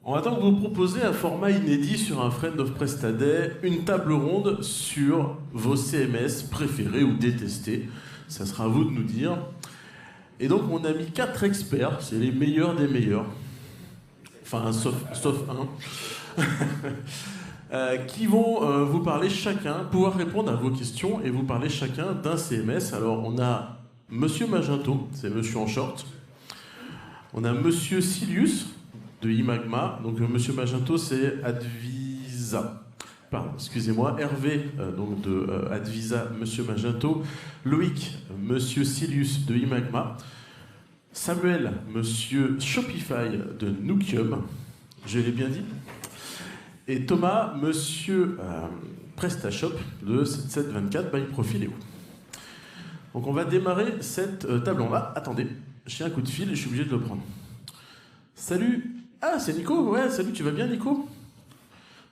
On va donc vous proposer un format inédit sur un Friend of Prestaday, une table ronde sur vos CMS préférés ou détestés. Ça sera à vous de nous dire. Et donc on a mis 4 experts, c'est les meilleurs des meilleurs. Enfin, sauf un. Qui vont vous parler chacun, pouvoir répondre à vos questions et vous parler chacun d'un CMS. Alors on a Monsieur Magento, c'est Monsieur en short. On a Monsieur Silius de Imagma. Donc Monsieur Magento, c'est Advisa. Pardon, excusez-moi. Hervé, donc de Advisa, Monsieur Magento. Loïc, Monsieur Silius de Imagma. Samuel, Monsieur Shopify de Nookium. Je l'ai bien dit. Et Thomas, Monsieur PrestaShop de 7724 by Profileo. Donc on va démarrer cette table ronde. Attendez, j'ai un coup de fil et je suis obligé de le prendre. Salut. Ah, c'est Nico. Ouais, salut, tu vas bien, Nico?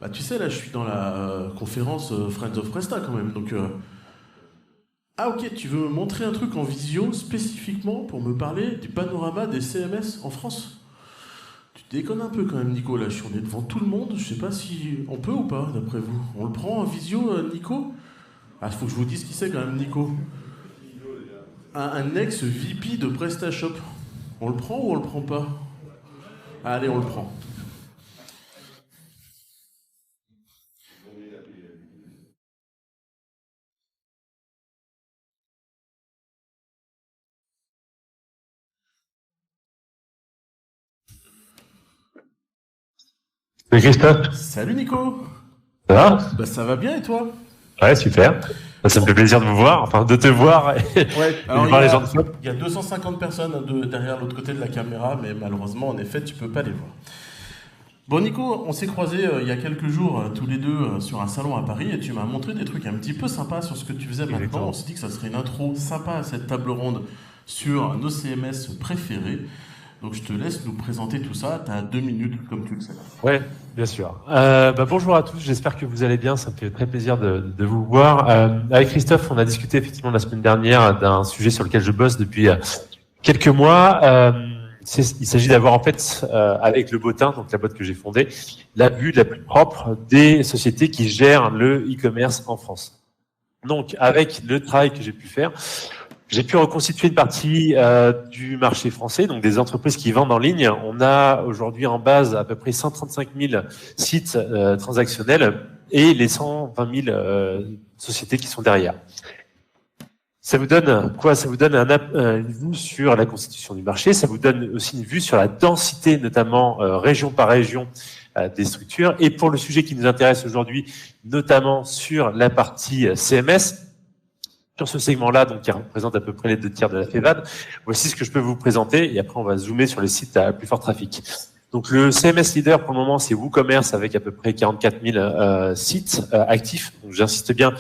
Bah tu sais, là, je suis dans la conférence Friends of Presta quand même. Donc, ah ok, tu veux me montrer un truc en visio spécifiquement pour me parler du panorama des CMS en France? Tu déconnes un peu quand même, Nico. Là, on est devant tout le monde. Je sais pas si on peut ou pas, d'après vous. On le prend en visio, Nico? Ah, faut que je vous dise qui c'est quand même, Nico. Un ex-VP de PrestaShop. On le prend ou on le prend pas? Allez, on le prend. Salut Christophe, Salut Nico. ça va? Bah ça va bien et toi? Ouais, super. Ça me fait plaisir de vous voir, enfin de te voir et Ouais, de alors voir les gens de Swap. il y a 250 personnes derrière l'autre côté de la caméra, mais malheureusement, en effet, tu peux pas les voir. Bon Nico, on s'est croisés il y a quelques jours, tous les deux, sur un salon à Paris, et tu m'as montré des trucs un petit peu sympas sur ce que tu faisais maintenant. Exactement. On s'est dit que ça serait une intro sympa à cette table ronde sur nos CMS préférés. Donc je te laisse nous présenter tout ça, tu as 2 minutes comme tu le sais. Ouais, bien sûr. Bonjour à tous, j'espère que vous allez bien, ça me fait très plaisir de vous voir. Avec Christophe, on a discuté effectivement la semaine dernière d'un sujet sur lequel je bosse depuis quelques mois. Il s'agit d'avoir en fait, avec le Botin, donc la boîte que j'ai fondée, la vue la plus propre des sociétés qui gèrent le e-commerce en France. Donc, avec le travail que j'ai pu faire, j'ai pu reconstituer une partie du marché français, donc des entreprises qui vendent en ligne. On a aujourd'hui en base à peu près 135 000 sites transactionnels et les 120 000 sociétés qui sont derrière. Ça vous donne quoi? Ça vous donne une vue sur la constitution du marché. Ça vous donne aussi une vue sur la densité, notamment région par région, des structures. Et pour le sujet qui nous intéresse aujourd'hui, notamment sur la partie CMS, sur ce segment-là, donc qui représente à peu près les 2 tiers de la FEVAD, voici ce que je peux vous présenter. Et après, on va zoomer sur les sites à plus fort trafic. Donc, le CMS leader pour le moment, c'est WooCommerce avec à peu près 44 000 sites actifs. Donc, j'insiste bien,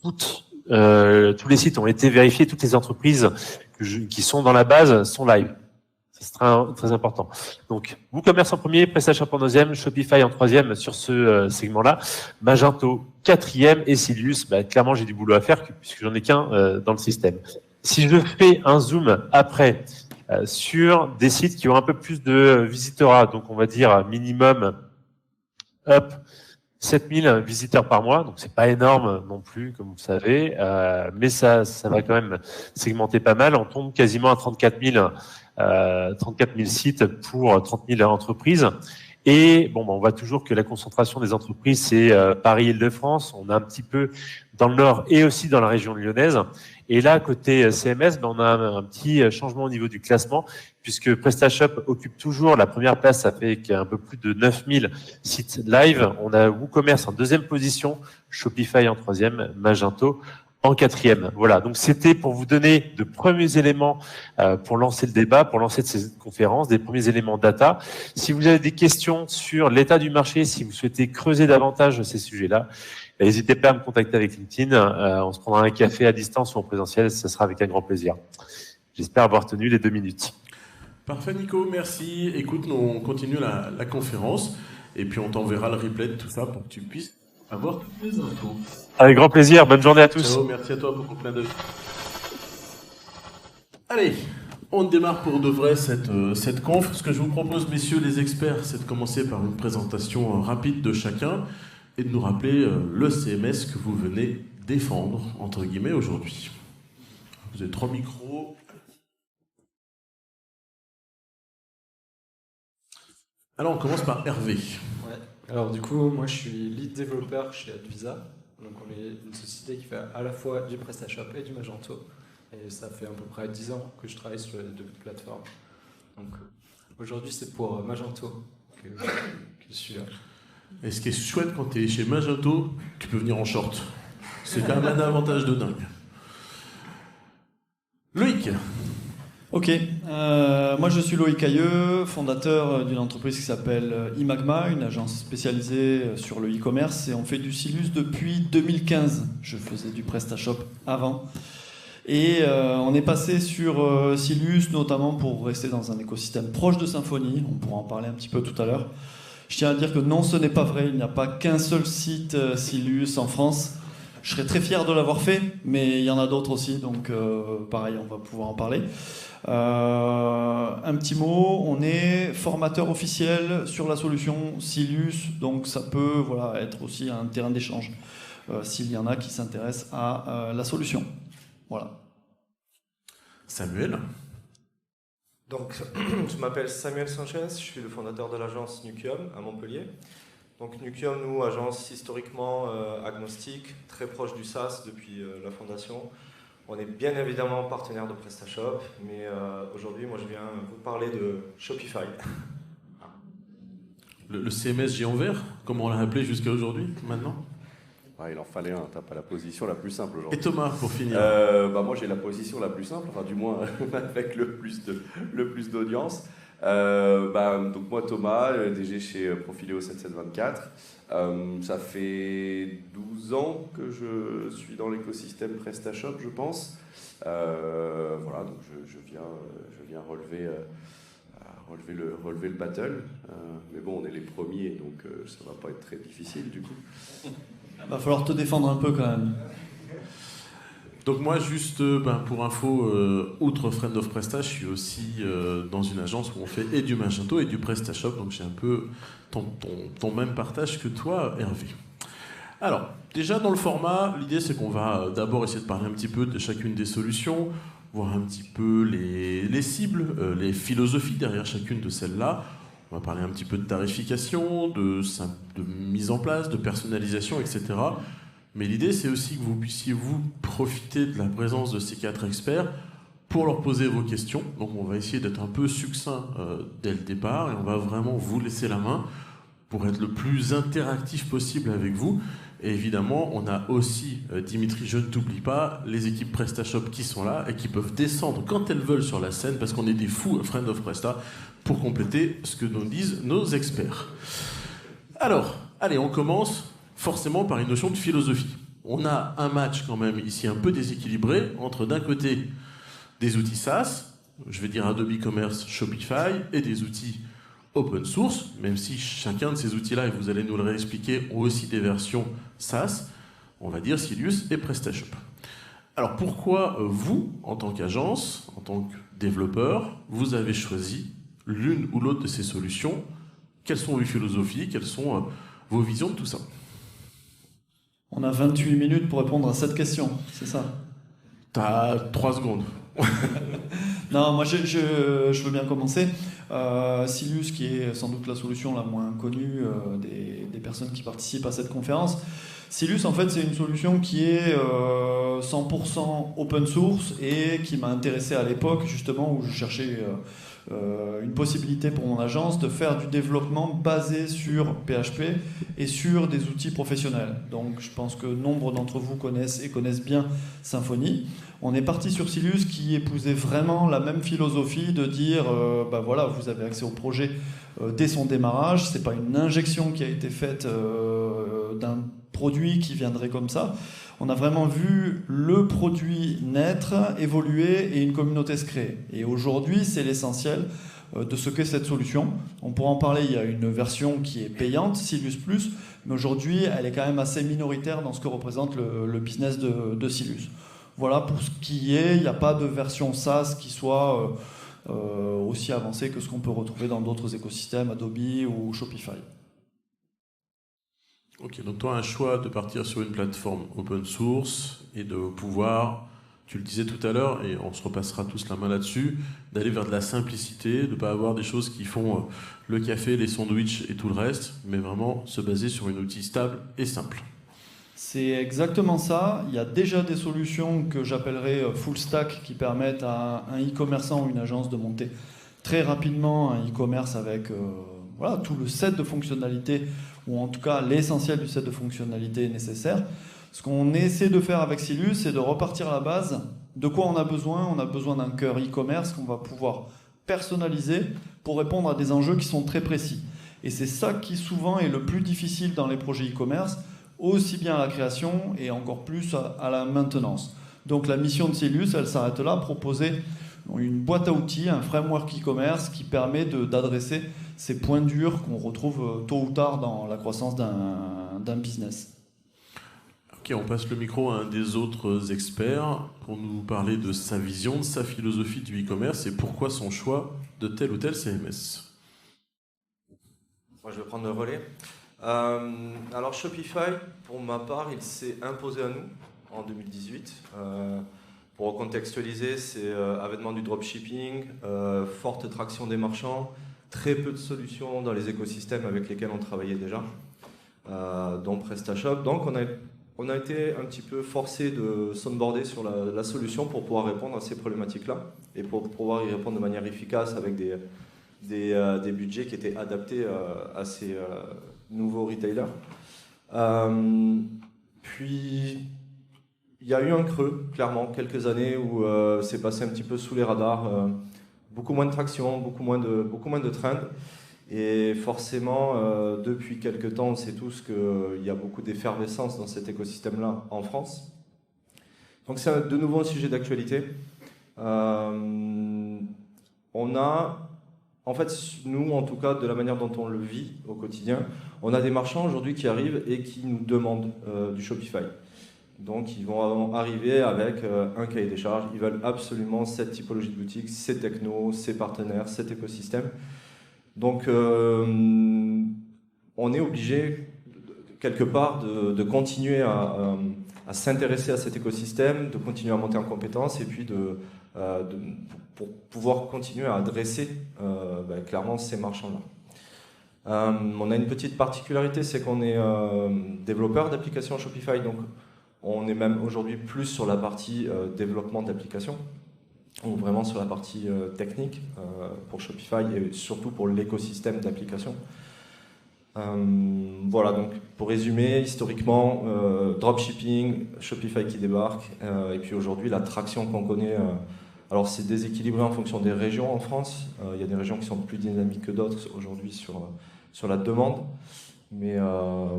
tous les sites ont été vérifiés, toutes les entreprises qui sont dans la base sont live. C'est très important. Donc, WooCommerce en premier, PrestaShop en deuxième, Shopify en troisième sur ce segment-là, Magento quatrième et Silius, clairement j'ai du boulot à faire puisque j'en ai qu'un dans le système. Si je fais un zoom après sur des sites qui ont un peu plus de visiteurs, donc on va dire minimum 7000 visiteurs par mois, donc c'est pas énorme non plus, comme vous le savez, mais ça va quand même segmenter pas mal. On tombe quasiment à 34 000 sites pour 30 000 entreprises. Et bon, on voit toujours que la concentration des entreprises, c'est Paris-Île-de-France. On a un petit peu dans le nord et aussi dans la région lyonnaise. Et là, côté CMS, on a un petit changement au niveau du classement, puisque PrestaShop occupe toujours la première place, ça fait un peu plus de 9000 sites live. On a WooCommerce en deuxième position, Shopify en troisième, Magento en quatrième. Voilà, donc c'était pour vous donner de premiers éléments pour lancer le débat, pour lancer cette conférence, des premiers éléments data. Si vous avez des questions sur l'état du marché, si vous souhaitez creuser davantage ces sujets-là, n'hésitez pas à me contacter avec LinkedIn. On se prendra un café à distance ou en présentiel, ce sera avec un grand plaisir. J'espère avoir tenu les 2 minutes. Parfait Nico, merci. Écoute, nous, on continue la conférence et puis on t'enverra le replay de tout ça pour que tu puisses avoir toutes les infos. Avec grand plaisir, bonne journée à tous. Ciao, merci à toi pour ton clin d'œil. Allez, On démarre pour de vrai cette conf. Ce que je vous propose, messieurs les experts, c'est de commencer par une présentation rapide de chacun et de nous rappeler le CMS que vous venez défendre, entre guillemets, aujourd'hui. Vous avez 3 micros. Alors, on commence par Hervé. Ouais. Alors du coup, moi je suis lead développeur chez Advisa. Donc on est une société qui fait à la fois du PrestaShop et du Magento. Et ça fait à peu près 10 ans que je travaille sur les deux plateformes. Donc aujourd'hui c'est pour Magento que je suis là. Et ce qui est chouette quand tu es chez Magento, tu peux venir en short. C'est quand même un avantage de dingue. Loïc. Ok, moi je suis Loïc Ailleux, fondateur d'une entreprise qui s'appelle Imagma, une agence spécialisée sur le e-commerce, et on fait du Silus depuis 2015. Je faisais du PrestaShop avant. Et on est passé sur Silus notamment pour rester dans un écosystème proche de Symfony, on pourra en parler un petit peu tout à l'heure. Je tiens à dire que non, ce n'est pas vrai, il n'y a pas qu'un seul site Silus en France. Je serais très fier de l'avoir fait, mais il y en a d'autres aussi, donc pareil, on va pouvoir en parler. Un petit mot, on est formateur officiel sur la solution Silus, donc ça peut être aussi un terrain d'échange s'il y en a qui s'intéressent à la solution. Voilà. Samuel. Donc, je m'appelle Samuel Sanchez, je suis le fondateur de l'agence Nukium à Montpellier. Donc Nukium, nous, agence historiquement agnostique, très proche du SaaS depuis la fondation. On est bien évidemment partenaire de PrestaShop, mais aujourd'hui, moi, je viens vous parler de Shopify. Le CMS géant vert, comme on l'a appelé jusqu'à aujourd'hui, maintenant. Il en fallait un, t'as pas la position la plus simple aujourd'hui. Et Thomas, pour finir. Moi j'ai la position la plus simple, enfin du moins avec le plus d'audience. Donc moi Thomas, DG chez Profileo 7724. Ça fait 12 ans que je suis dans l'écosystème PrestaShop, je pense. Donc je viens relever le battle. Mais bon, on est les premiers, donc ça va pas être très difficile du coup. Va falloir te défendre un peu quand même. Donc moi, juste pour info, outre Friend of Presta, je suis aussi dans une agence où on fait et du Magento et du PrestaShop, donc j'ai un peu ton même partage que toi, Hervé. Alors, déjà dans le format, l'idée c'est qu'on va d'abord essayer de parler un petit peu de chacune des solutions, voir un petit peu les cibles, les philosophies derrière chacune de celles-là. On va parler un petit peu de tarification, de mise en place, de personnalisation, etc. Mais l'idée, c'est aussi que vous puissiez vous profiter de la présence de ces 4 experts pour leur poser vos questions. Donc on va essayer d'être un peu succinct dès le départ et on va vraiment vous laisser la main pour être le plus interactif possible avec vous. Et évidemment, on a aussi, Dimitri, je ne t'oublie pas, les équipes PrestaShop qui sont là et qui peuvent descendre quand elles veulent sur la scène parce qu'on est des fous Friend of Presta pour compléter ce que nous disent nos experts. Alors, allez, on commence forcément par une notion de philosophie. On a un match quand même ici un peu déséquilibré entre d'un côté des outils SaaS, je vais dire Adobe Commerce, Shopify, et des outils open source, même si chacun de ces outils-là, et vous allez nous le réexpliquer, ont aussi des versions SaaS, on va dire Silus et PrestaShop. Alors pourquoi vous, en tant qu'agence, en tant que développeur, vous avez choisi l'une ou l'autre de ces solutions? Quelles sont vos philosophies? Quelles sont vos visions de tout ça? On a 28 minutes pour répondre à cette question, c'est ça? T'as 3 secondes. Non, moi je veux bien commencer. Silus, qui est sans doute la solution la moins connue des personnes qui participent à cette conférence. Silus, en fait, c'est une solution qui est 100% open source et qui m'a intéressé à l'époque, justement, où je cherchais une possibilité pour mon agence de faire du développement basé sur PHP et sur des outils professionnels. Donc, je pense que nombre d'entre vous connaissent bien Symfony. On est parti sur Silus qui épousait vraiment la même philosophie de dire vous avez accès au projet dès son démarrage. C'est pas une injection qui a été faite d'un produit qui viendrait comme ça. On a vraiment vu le produit naître, évoluer et une communauté se créer. Et aujourd'hui, c'est l'essentiel de ce qu'est cette solution. On pourra en parler, il y a une version qui est payante, Silus Plus, mais aujourd'hui, elle est quand même assez minoritaire dans ce que représente le business de Silus. Voilà pour ce qui est, il n'y a pas de version SaaS qui soit aussi avancé que ce qu'on peut retrouver dans d'autres écosystèmes, Adobe ou Shopify. Ok, donc toi, un choix de partir sur une plateforme open source et de pouvoir, tu le disais tout à l'heure, et on se repassera tous la main là-dessus, d'aller vers de la simplicité, de ne pas avoir des choses qui font le café, les sandwichs et tout le reste, mais vraiment se baser sur un outil stable et simple. C'est exactement ça. Il y a déjà des solutions que j'appellerais full stack qui permettent à un e-commerçant ou une agence de monter très rapidement un e-commerce avec voilà, tout le set de fonctionnalités, ou en tout cas l'essentiel du set de fonctionnalités nécessaires. Ce qu'on essaie de faire avec Silus, c'est de repartir à la base. De quoi on a besoin? On a besoin d'un cœur e-commerce qu'on va pouvoir personnaliser pour répondre à des enjeux qui sont très précis. Et c'est ça qui souvent est le plus difficile dans les projets e-commerce, aussi bien à la création et encore plus à la maintenance. Donc la mission de Silus, elle s'arrête là, proposer une boîte à outils, un framework e-commerce qui permet d'adresser ces points durs qu'on retrouve tôt ou tard dans la croissance d'un business. Ok, on passe le micro à un des autres experts pour nous parler de sa vision, de sa philosophie du e-commerce et pourquoi son choix de tel ou tel CMS. Moi, je vais prendre le relais. Alors Shopify, pour ma part, il s'est imposé à nous en 2018. Pour recontextualiser, c'est avènement du dropshipping, forte traction des marchands, très peu de solutions dans les écosystèmes avec lesquels on travaillait déjà, dont PrestaShop. Donc on a été un petit peu forcé de s'onboarder sur la solution pour pouvoir répondre à ces problématiques-là et pour pouvoir y répondre de manière efficace avec des budgets qui étaient adaptés à ces nouveaux retailers. Puis il y a eu un creux, clairement, quelques années où c'est passé un petit peu sous les radars, beaucoup moins de traction, beaucoup moins de trend. Et forcément, depuis quelques temps, on sait tous qu'il y a beaucoup d'effervescence dans cet écosystème-là en France. Donc c'est de nouveau un sujet d'actualité. On a, en fait, nous, en tout cas, de la manière dont on le vit au quotidien, on a des marchands aujourd'hui qui arrivent et qui nous demandent du Shopify. Donc ils vont arriver avec un cahier des charges, ils veulent absolument cette typologie de boutique, ces technos, ces partenaires, cet écosystème. Donc on est obligé quelque part de continuer à s'intéresser à cet écosystème, de continuer à monter en compétences et puis pour pouvoir continuer à adresser clairement ces marchands-là. On a une petite particularité, c'est qu'on est développeur d'applications Shopify, donc on est même aujourd'hui plus sur la partie développement d'applications, ou vraiment sur la partie technique pour Shopify et surtout pour l'écosystème d'applications. Voilà, donc pour résumer, historiquement, dropshipping, Shopify qui débarque, et puis aujourd'hui la traction qu'on connaît, alors c'est déséquilibré en fonction des régions en France, il y a des régions qui sont plus dynamiques que d'autres aujourd'hui sur la demande. Mais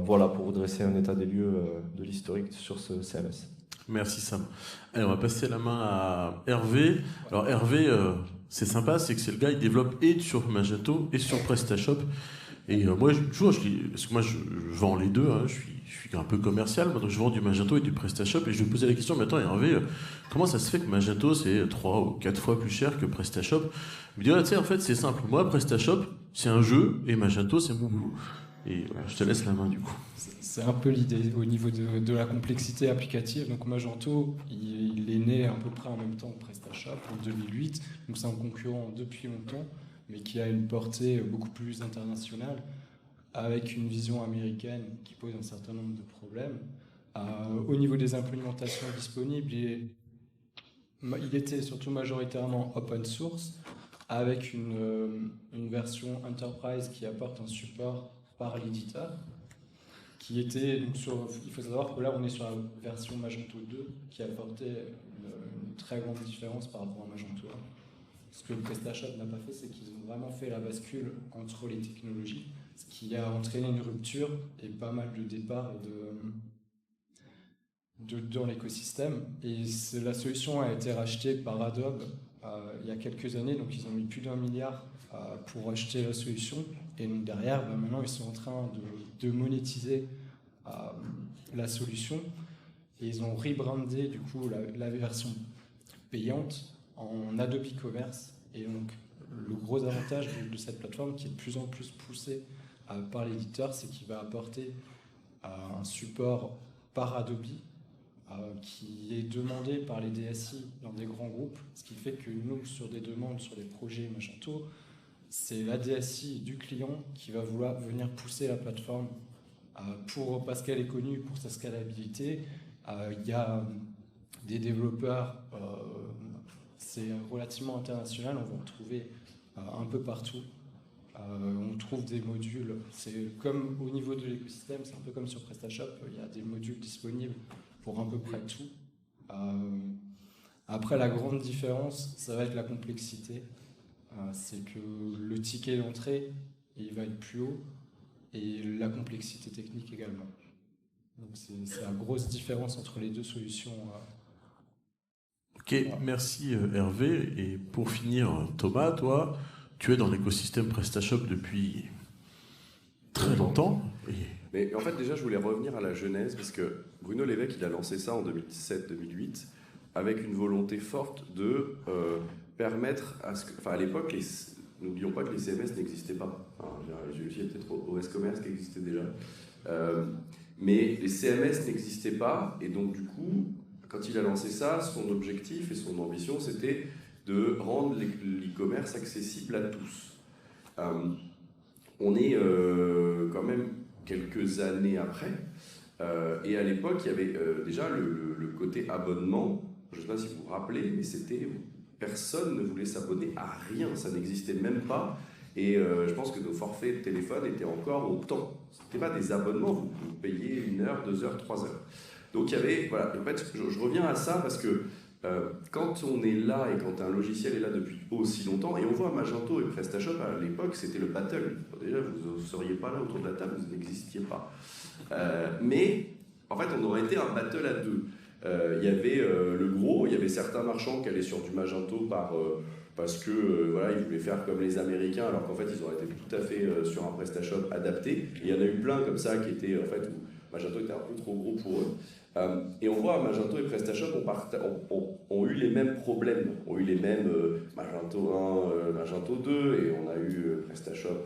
voilà, pour vous dresser un état des lieux de l'historique sur ce CMS. Merci Sam. Allez, on va passer la main à Hervé. Alors Hervé, c'est sympa, c'est que c'est le gars, il développe et sur Magento et sur PrestaShop. Et moi, parce que moi je vends les deux, hein, je suis un peu commercial, donc je vends du Magento et du PrestaShop. Et je vais poser la question maintenant, Hervé, comment ça se fait que Magento c'est 3 ou 4 fois plus cher que PrestaShop? Il me dit, tu sais, en fait c'est simple, moi PrestaShop c'est un jeu et Magento c'est mon boulot. Et je te laisse la main du coup. C'est un peu l'idée au niveau de la complexité applicative. Donc Magento, il est né à peu près en même temps que PrestaShop en 2008. Donc c'est un concurrent depuis longtemps, mais qui a une portée beaucoup plus internationale, avec une vision américaine qui pose un certain nombre de problèmes. Au niveau des implémentations disponibles, il était surtout majoritairement open source, avec une version enterprise qui apporte un support par l'éditeur, qui était donc il faut savoir que là on est sur la version Magento 2 qui apportait une très grande différence par rapport à Magento 1. Ce que le PrestaShop n'a pas fait, c'est qu'ils ont vraiment fait la bascule entre les technologies, ce qui a entraîné une rupture et pas mal de départs dans l'écosystème. Et la solution a été rachetée par Adobe il y a quelques années, donc ils ont mis plus d'1 milliard pour acheter la solution. Et donc derrière, maintenant, ils sont en train de monétiser la solution. Et ils ont rebrandé du coup la version payante en Adobe Commerce. Et donc, le gros avantage de cette plateforme, qui est de plus en plus poussée par l'éditeur, c'est qu'il va apporter un support par Adobe qui est demandé par les DSI dans des grands groupes, ce qui fait que nous, sur des demandes, sur des projets Magento, c'est la DSI du client qui va vouloir venir pousser la plateforme parce qu'elle est connue pour sa scalabilité. Il y a des développeurs, c'est relativement international, on va en trouver un peu partout. On trouve des modules, c'est comme au niveau de l'écosystème, c'est un peu comme sur PrestaShop, il y a des modules disponibles pour à peu près tout. Après, la grande différence, ça va être la complexité. C'est que le ticket d'entrée, il va être plus haut, et la complexité technique également. Donc c'est la grosse différence entre les deux solutions. Ok, merci Hervé. Et pour finir, Thomas, toi, tu es dans l'écosystème PrestaShop depuis très longtemps. Mais en fait, déjà, je voulais revenir à la genèse, parce que Bruno Lévesque, il a lancé ça en 2017-2008, avec une volonté forte de permettre à ce que... Enfin, à l'époque, n'oublions pas que les CMS n'existaient pas. Enfin, j'ai aussi peut-être OS Commerce qui existait déjà. Mais les CMS n'existaient pas, et donc du coup, quand il a lancé ça, son objectif et son ambition, c'était de rendre l'e-commerce accessible à tous. On est quand même quelques années après, et à l'époque, il y avait déjà le côté abonnement. Je ne sais pas si vous vous rappelez, mais c'était... Personne ne voulait s'abonner à rien, ça n'existait même pas. Et je pense que nos forfaits de téléphone étaient encore au temps. Ce n'étaient pas des abonnements, vous payiez 1 heure, 2 heures, 3 heures. Donc il y avait, voilà, en fait, je reviens à ça parce que quand on est là et quand un logiciel est là depuis aussi longtemps, et on voit Magento et PrestaShop à l'époque, c'était le battle. Déjà, vous ne seriez pas là autour de la table, vous n'existiez pas. Mais en fait, on aurait été un battle à deux. Il y avait le gros, il y avait certains marchands qui allaient sur du Magento parce que voilà, ils voulaient faire comme les Américains, alors qu'en fait ils auraient été tout à fait sur un PrestaShop adapté. Et il y en a eu plein comme ça qui étaient en fait où Magento était un peu trop gros pour eux. Et on voit Magento et PrestaShop ont eu les mêmes problèmes, ont eu les mêmes Magento 1, Magento 2, et on a eu PrestaShop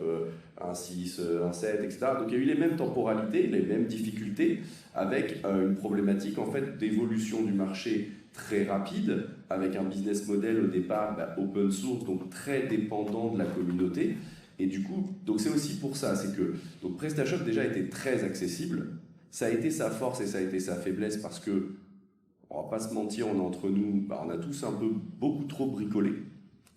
1.6, 1.7, etc. Donc il y a eu les mêmes temporalités, les mêmes difficultés, avec une problématique en fait d'évolution du marché très rapide, avec un business model au départ open source, donc très dépendant de la communauté. Et du coup, donc c'est aussi pour ça, c'est que donc PrestaShop déjà était très accessible. Ça a été sa force et ça a été sa faiblesse parce que, on va pas se mentir, on est entre nous, on a tous un peu beaucoup trop bricolé.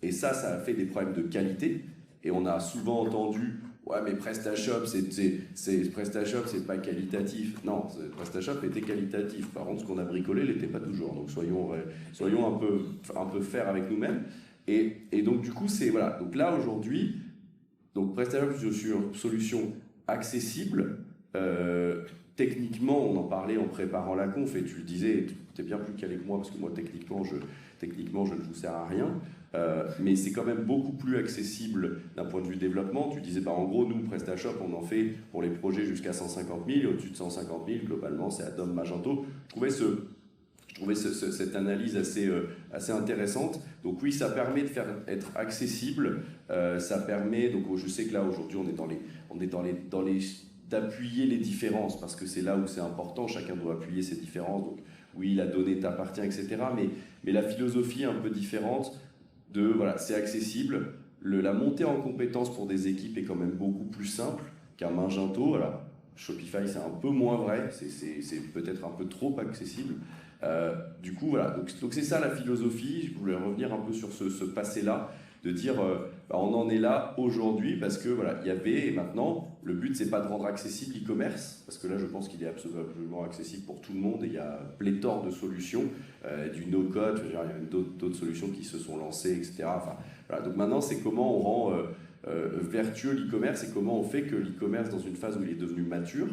Et ça a fait des problèmes de qualité. Et on a souvent entendu, ouais, mais PrestaShop, c'est pas qualitatif. Non, PrestaShop était qualitatif. Par contre, ce qu'on a bricolé l'était pas toujours. Donc soyons un peu fair avec nous-mêmes. Et donc du coup, c'est voilà. Donc là aujourd'hui, donc PrestaShop c'est une solution accessible. Techniquement, on en parlait en préparant la conf et tu le disais, tu es bien plus calé que moi parce que moi techniquement je ne vous sers à rien, mais c'est quand même beaucoup plus accessible d'un point de vue développement. Tu disais en gros nous PrestaShop on en fait pour les projets jusqu'à 150 000 et au-dessus de 150 000 globalement c'est Adobe Magento. Je trouvais cette analyse assez intéressante. Donc oui, ça permet être accessible, ça permet, donc je sais que là aujourd'hui on est dans les d'appuyer les différences, parce que c'est là où c'est important, chacun doit appuyer ses différences, donc oui, la donnée t'appartient, etc. Mais la philosophie est un peu différente voilà, c'est accessible, la montée en compétences pour des équipes est quand même beaucoup plus simple qu'un Magento. Alors, Shopify, c'est un peu moins vrai, c'est peut-être un peu trop accessible. Du coup, voilà, donc c'est ça la philosophie. Je voulais revenir un peu sur ce passé-là, de dire on en est là aujourd'hui parce que voilà, il y avait, et maintenant le but c'est pas de rendre accessible l'e-commerce, parce que là je pense qu'il est absolument accessible pour tout le monde et il y a pléthore de solutions, du no-code, il y a d'autres solutions qui se sont lancées, etc. Enfin, voilà, donc maintenant c'est comment on rend vertueux l'e-commerce et comment on fait que l'e-commerce dans une phase où il est devenu mature,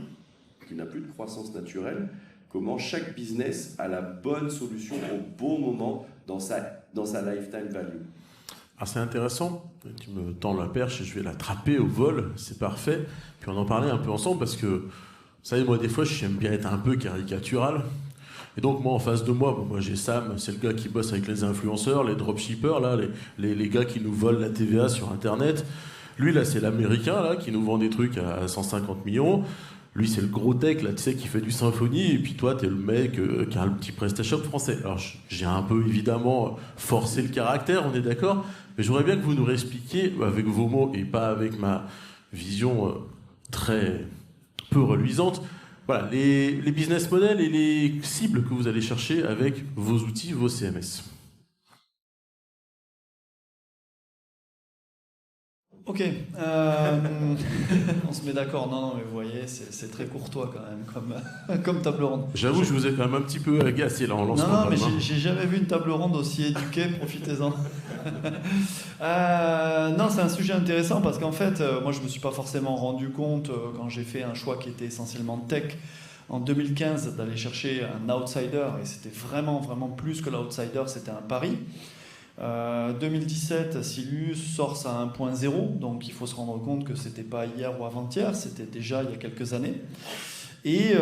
qu'il n'a plus de croissance naturelle, comment chaque business a la bonne solution au bon moment dans sa lifetime value. Alors c'est intéressant, tu me tends la perche et je vais l'attraper au vol, c'est parfait. Puis on en parlait un peu ensemble parce que, vous savez, moi des fois j'aime bien être un peu caricatural. Et donc moi en face de moi, moi j'ai Sam, c'est le gars qui bosse avec les influenceurs, les dropshippers, là, les gars qui nous volent la TVA sur Internet. Lui là c'est l'américain là qui nous vend des trucs à 150 millions. Lui c'est le gros tech là, tu sais, qui fait du Symfony. Et puis toi t'es le mec qui a un petit PrestaShop français. Alors j'ai un peu évidemment forcé le caractère, on est d'accord. Mais j'aimerais bien que vous nous réexpliquiez avec vos mots et pas avec ma vision très peu reluisante. Voilà, les business models et les cibles que vous allez chercher avec vos outils, vos CMS. Ok, on se met d'accord. Non, mais vous voyez, c'est très courtois quand même comme table ronde. J'avoue, je vous ai quand même un petit peu agacé là en lançant. Non, mais j'ai jamais vu une table ronde aussi éduquée, profitez-en. Non, c'est un sujet intéressant parce qu'en fait, moi je me suis pas forcément rendu compte quand j'ai fait un choix qui était essentiellement tech en 2015 d'aller chercher un outsider, et c'était vraiment plus que l'outsider, c'était un pari. 2017, Silus sort à 1.0, donc il faut se rendre compte que c'était pas hier ou avant-hier, c'était déjà il y a quelques années. Et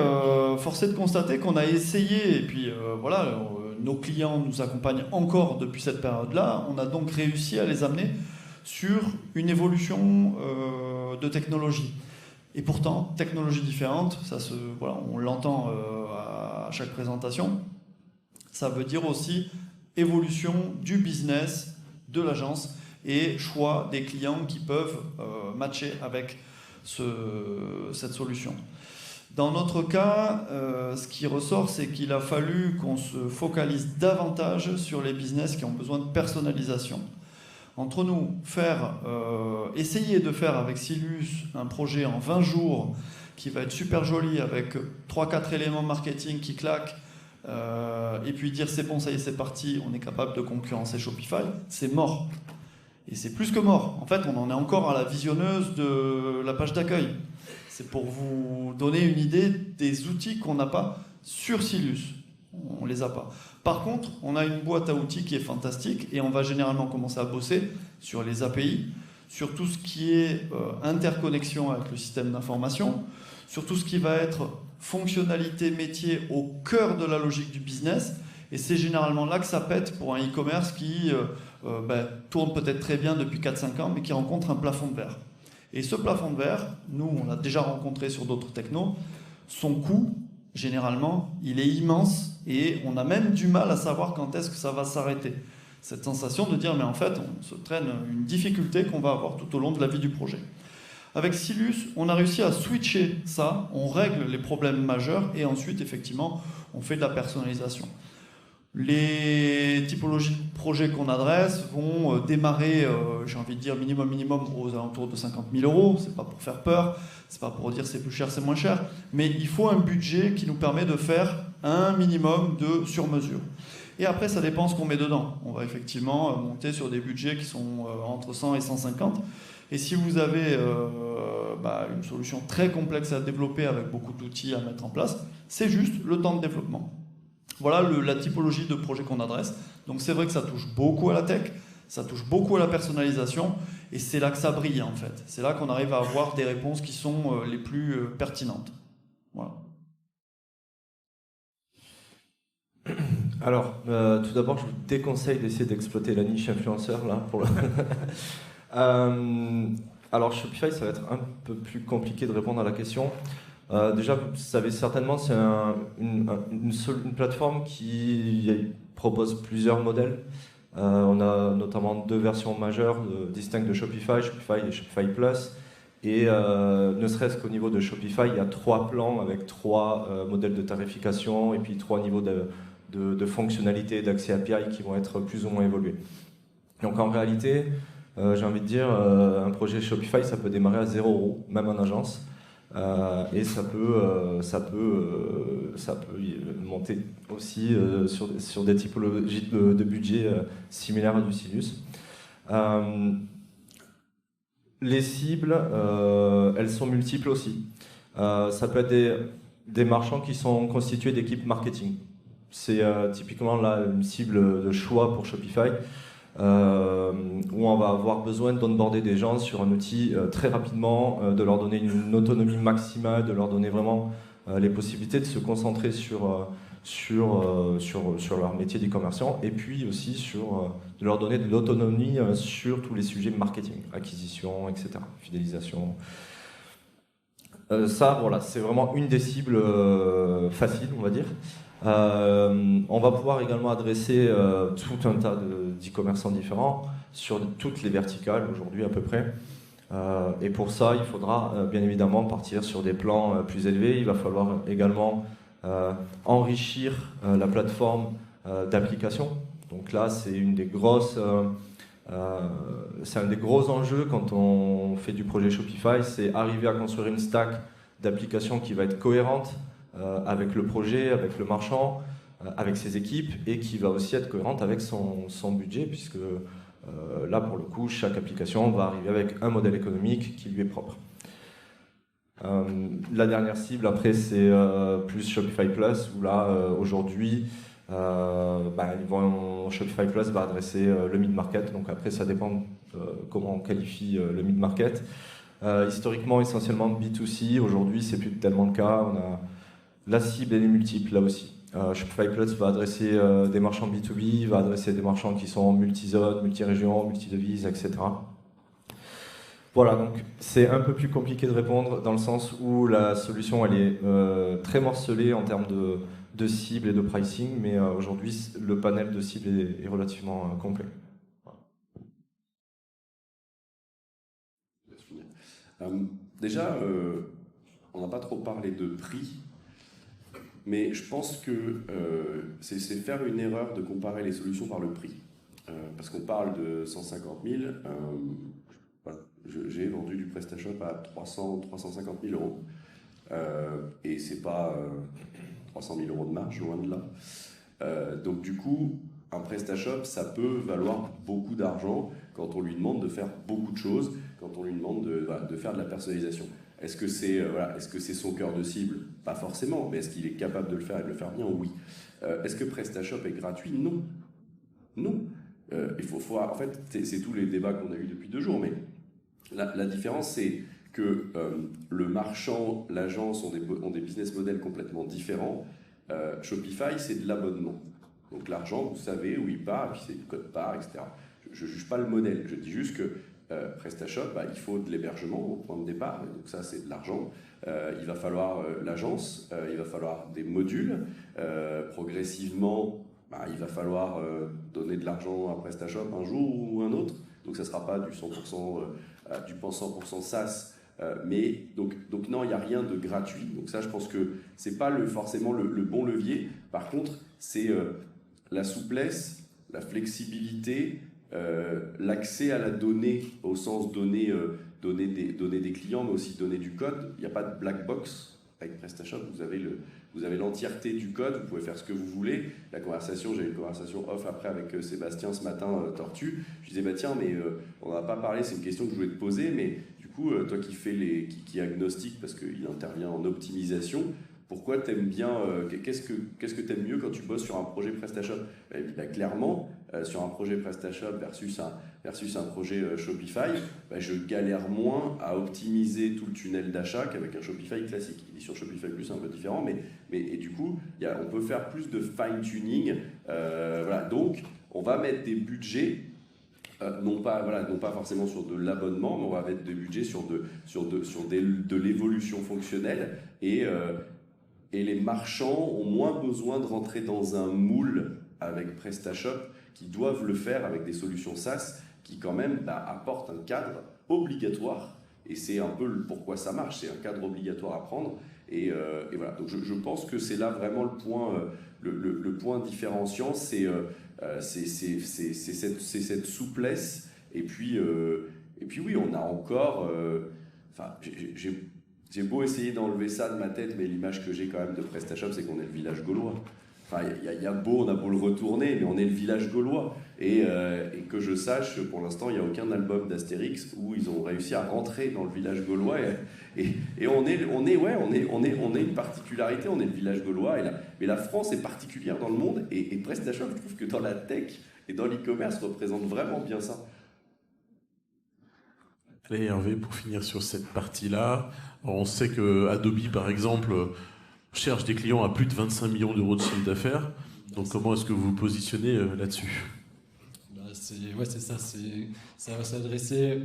force est de constater qu'on a essayé, et puis voilà, nos clients nous accompagnent encore depuis cette période-là. On a donc réussi à les amener sur une évolution de technologie. Et pourtant, technologie différente, voilà, on l'entend à chaque présentation, ça veut dire aussi évolution du business de l'agence et choix des clients qui peuvent matcher avec cette solution. Dans notre cas, ce qui ressort, c'est qu'il a fallu qu'on se focalise davantage sur les business qui ont besoin de personnalisation. Entre nous, essayer de faire avec Silus un projet en 20 jours qui va être super joli avec 3-4 éléments marketing qui claquent, et puis dire c'est bon, ça y est, c'est parti, on est capable de concurrencer Shopify, c'est mort. Et c'est plus que mort. En fait, on en est encore à la visionneuse de la page d'accueil. C'est pour vous donner une idée des outils qu'on n'a pas sur Silus. On ne les a pas. Par contre, on a une boîte à outils qui est fantastique et on va généralement commencer à bosser sur les API, sur tout ce qui est interconnexion avec le système d'information, sur tout ce qui va être fonctionnalité métier au cœur de la logique du business. Et c'est généralement là que ça pète pour un e-commerce qui tourne peut-être très bien depuis 4-5 ans, mais qui rencontre un plafond de verre. Et ce plafond de verre, nous, on l'a déjà rencontré sur d'autres technos, son coût, généralement, il est immense et on a même du mal à savoir quand est-ce que ça va s'arrêter. Cette sensation de dire, mais en fait, on se traîne une difficulté qu'on va avoir tout au long de la vie du projet. Avec Silus, on a réussi à switcher ça, on règle les problèmes majeurs et ensuite, effectivement, on fait de la personnalisation. Les typologies de projets qu'on adresse vont démarrer, j'ai envie de dire, minimum, aux alentours de 50 000 euros. C'est pas pour faire peur, c'est pas pour dire c'est plus cher, c'est moins cher, mais il faut un budget qui nous permet de faire un minimum de sur-mesure. Et après, ça dépend ce qu'on met dedans. On va effectivement monter sur des budgets qui sont entre 100 et 150. Et si vous avez une solution très complexe à développer avec beaucoup d'outils à mettre en place, c'est juste le temps de développement. Voilà la typologie de projet qu'on adresse. Donc c'est vrai que ça touche beaucoup à la tech, ça touche beaucoup à la personnalisation, et c'est là que ça brille en fait. C'est là qu'on arrive à avoir des réponses qui sont les plus pertinentes. Voilà. Alors, tout d'abord, je vous déconseille d'essayer d'exploiter la niche influenceur là pour le. Alors Shopify, ça va être un peu plus compliqué de répondre à la question. Déjà, vous savez certainement, c'est une plateforme qui propose plusieurs modèles. On a notamment 2 versions majeures distinctes de Shopify, Shopify et Shopify Plus. Et ne serait-ce qu'au niveau de Shopify, il y a 3 plans avec 3 modèles de tarification et puis 3 niveaux de fonctionnalité et d'accès API qui vont être plus ou moins évolués. Donc en réalité, j'ai envie de dire, un projet Shopify, ça peut démarrer à 0 €, même en agence. Et ça peut monter aussi sur des typologies de budget similaires à du Silus. Les cibles, elles sont multiples aussi. Ça peut être des marchands qui sont constitués d'équipes marketing. C'est typiquement là une cible de choix pour Shopify. Où on va avoir besoin d'onboarder des gens sur un outil très rapidement, de leur donner une autonomie maximale, de leur donner vraiment les possibilités de se concentrer sur sur leur métier d'e-commerçant, et puis aussi de leur donner de l'autonomie sur tous les sujets marketing, acquisition, etc., fidélisation. Ça, voilà, c'est vraiment une des cibles faciles, on va dire. On va pouvoir également adresser tout un tas d'e-commerçants différents sur toutes les verticales aujourd'hui à peu près. Et pour ça, il faudra bien évidemment partir sur des plans plus élevés. Il va falloir également enrichir la plateforme d'application. Donc là, c'est un des gros enjeux quand on fait du projet Shopify, c'est arriver à construire une stack d'applications qui va être cohérente avec le projet, avec le marchand, avec ses équipes, et qui va aussi être cohérente avec son budget, puisque là, pour le coup, chaque application va arriver avec un modèle économique qui lui est propre. La dernière cible, après, c'est plus Shopify Plus, où là, aujourd'hui, Shopify Plus va adresser le mid-market. Donc après, ça dépend comment on qualifie le mid-market. Historiquement, essentiellement B2C. Aujourd'hui, c'est plus tellement le cas. La cible, elle est multiple, là aussi. Shopify Plus va adresser des marchands B2B, va adresser des marchands qui sont multi-zones, multi-régions, multi-devises, etc. Voilà, donc c'est un peu plus compliqué de répondre dans le sens où la solution, elle est très morcelée en termes de cibles et de pricing, mais aujourd'hui, le panel de cibles est relativement complet. Déjà, on n'a pas trop parlé de prix, mais je pense que c'est faire une erreur de comparer les solutions par le prix. Parce qu'on parle de 150 000, j'ai vendu du PrestaShop à 350 000 euros. Et c'est pas 300 000 euros de marge, loin de là. Donc du coup, un PrestaShop, ça peut valoir beaucoup d'argent quand on lui demande de faire beaucoup de choses, quand on lui demande de faire de la personnalisation. Est-ce que c'est son cœur de cible? Pas forcément, mais est-ce qu'il est capable de le faire et de le faire bien? Oui. Est-ce que PrestaShop est gratuit? Non. Non. En fait, c'est tous les débats qu'on a eu depuis 2 jours, mais la différence, c'est que le marchand, l'agence ont des business models complètement différents. Shopify, c'est de l'abonnement. Donc l'argent, vous savez où il part, et puis c'est le code part, etc. Je ne juge pas le modèle, je dis juste que PrestaShop, il faut de l'hébergement au point de départ, donc ça c'est de l'argent. Il va falloir l'agence, il va falloir des modules. Progressivement, il va falloir donner de l'argent à PrestaShop un jour ou un autre, donc ça ne sera pas du 100%, du 100% SaaS. Mais donc non, il n'y a rien de gratuit. Donc ça, je pense que c'est pas forcément le bon levier. Par contre, c'est la souplesse, la flexibilité, l'accès à la donnée au sens donner des clients, mais aussi donner du code. Il n'y a pas de black box avec PrestaShop. Vous avez l'entièreté du code. Vous pouvez faire ce que vous voulez. J'ai eu une conversation off après avec Sébastien ce matin, Tortue. Je disais tiens, mais on n'a pas parlé. C'est une question que je voulais te poser, mais toi qui est agnostique parce qu'il intervient en optimisation, pourquoi t'aimes bien qu'est-ce que t'aimes mieux quand tu bosses sur un projet PrestaShop? Clairement, sur un projet PrestaShop versus un projet Shopify, je galère moins à optimiser tout le tunnel d'achat qu'avec un Shopify classique. Et sur Shopify Plus, c'est un peu différent, mais du coup, on peut faire plus de fine-tuning. Donc, on va mettre des budgets. Non pas forcément sur de l'abonnement, mais on va mettre des budgets sur de l'évolution fonctionnelle, et les marchands ont moins besoin de rentrer dans un moule avec PrestaShop, qui doivent le faire avec des solutions SaaS qui quand même apportent un cadre obligatoire, et c'est un peu pourquoi ça marche, c'est un cadre obligatoire à prendre, et voilà. Donc je pense que c'est là vraiment le point différenciant, c'est cette souplesse, et puis oui, on a encore j'ai beau essayer d'enlever ça de ma tête, mais l'image que j'ai quand même de PrestaShop, c'est qu'on est le village gaulois. On a beau le retourner, mais on est le village gaulois. Et que je sache, pour l'instant, il n'y a aucun album d'Astérix où ils ont réussi à rentrer dans le village gaulois. Et on est une particularité, on est le village gaulois. Mais la France est particulière dans le monde. Et PrestaShop, je trouve que dans la tech et dans l'e-commerce, représente vraiment bien ça. Allez Hervé, pour finir sur cette partie-là, on sait que Adobe, par exemple, cherche des clients à plus de 25 millions d'euros de chiffre d'affaires. Donc comment est-ce que vous vous positionnez là-dessus? C'est ça. Ça va s'adresser.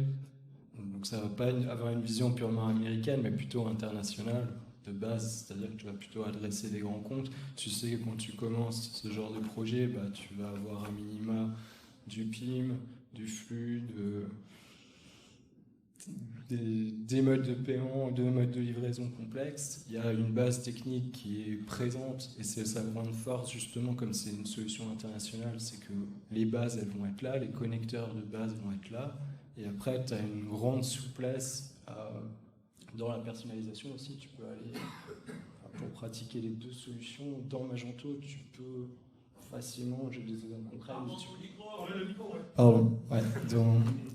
Donc ça va pas avoir une vision purement américaine, mais plutôt internationale de base. C'est-à-dire que tu vas plutôt adresser des grands comptes. Tu sais que quand tu commences ce genre de projet, tu vas avoir un minima du PIM, du flux, des modes de paiement, de modes de livraison complexes. Il y a une base technique qui est présente et c'est sa grande force justement, comme c'est une solution internationale, c'est que les bases elles vont être là, les connecteurs de base vont être là et après tu as une grande souplesse dans la personnalisation aussi. Tu peux aller pour pratiquer les deux solutions. Dans Magento tu peux facilement, je les ai après.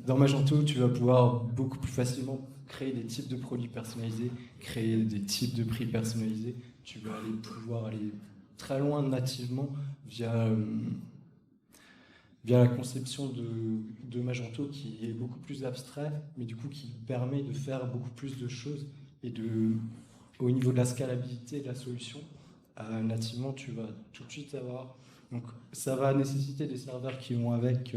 Dans Magento, tu vas pouvoir beaucoup plus facilement créer des types de produits personnalisés, créer des types de prix personnalisés. Tu vas pouvoir aller très loin nativement via la conception de Magento qui est beaucoup plus abstrait, mais du coup qui permet de faire beaucoup plus de choses et au niveau de la scalabilité de la solution, nativement, tu vas tout de suite avoir. Donc ça va nécessiter des serveurs qui vont avec,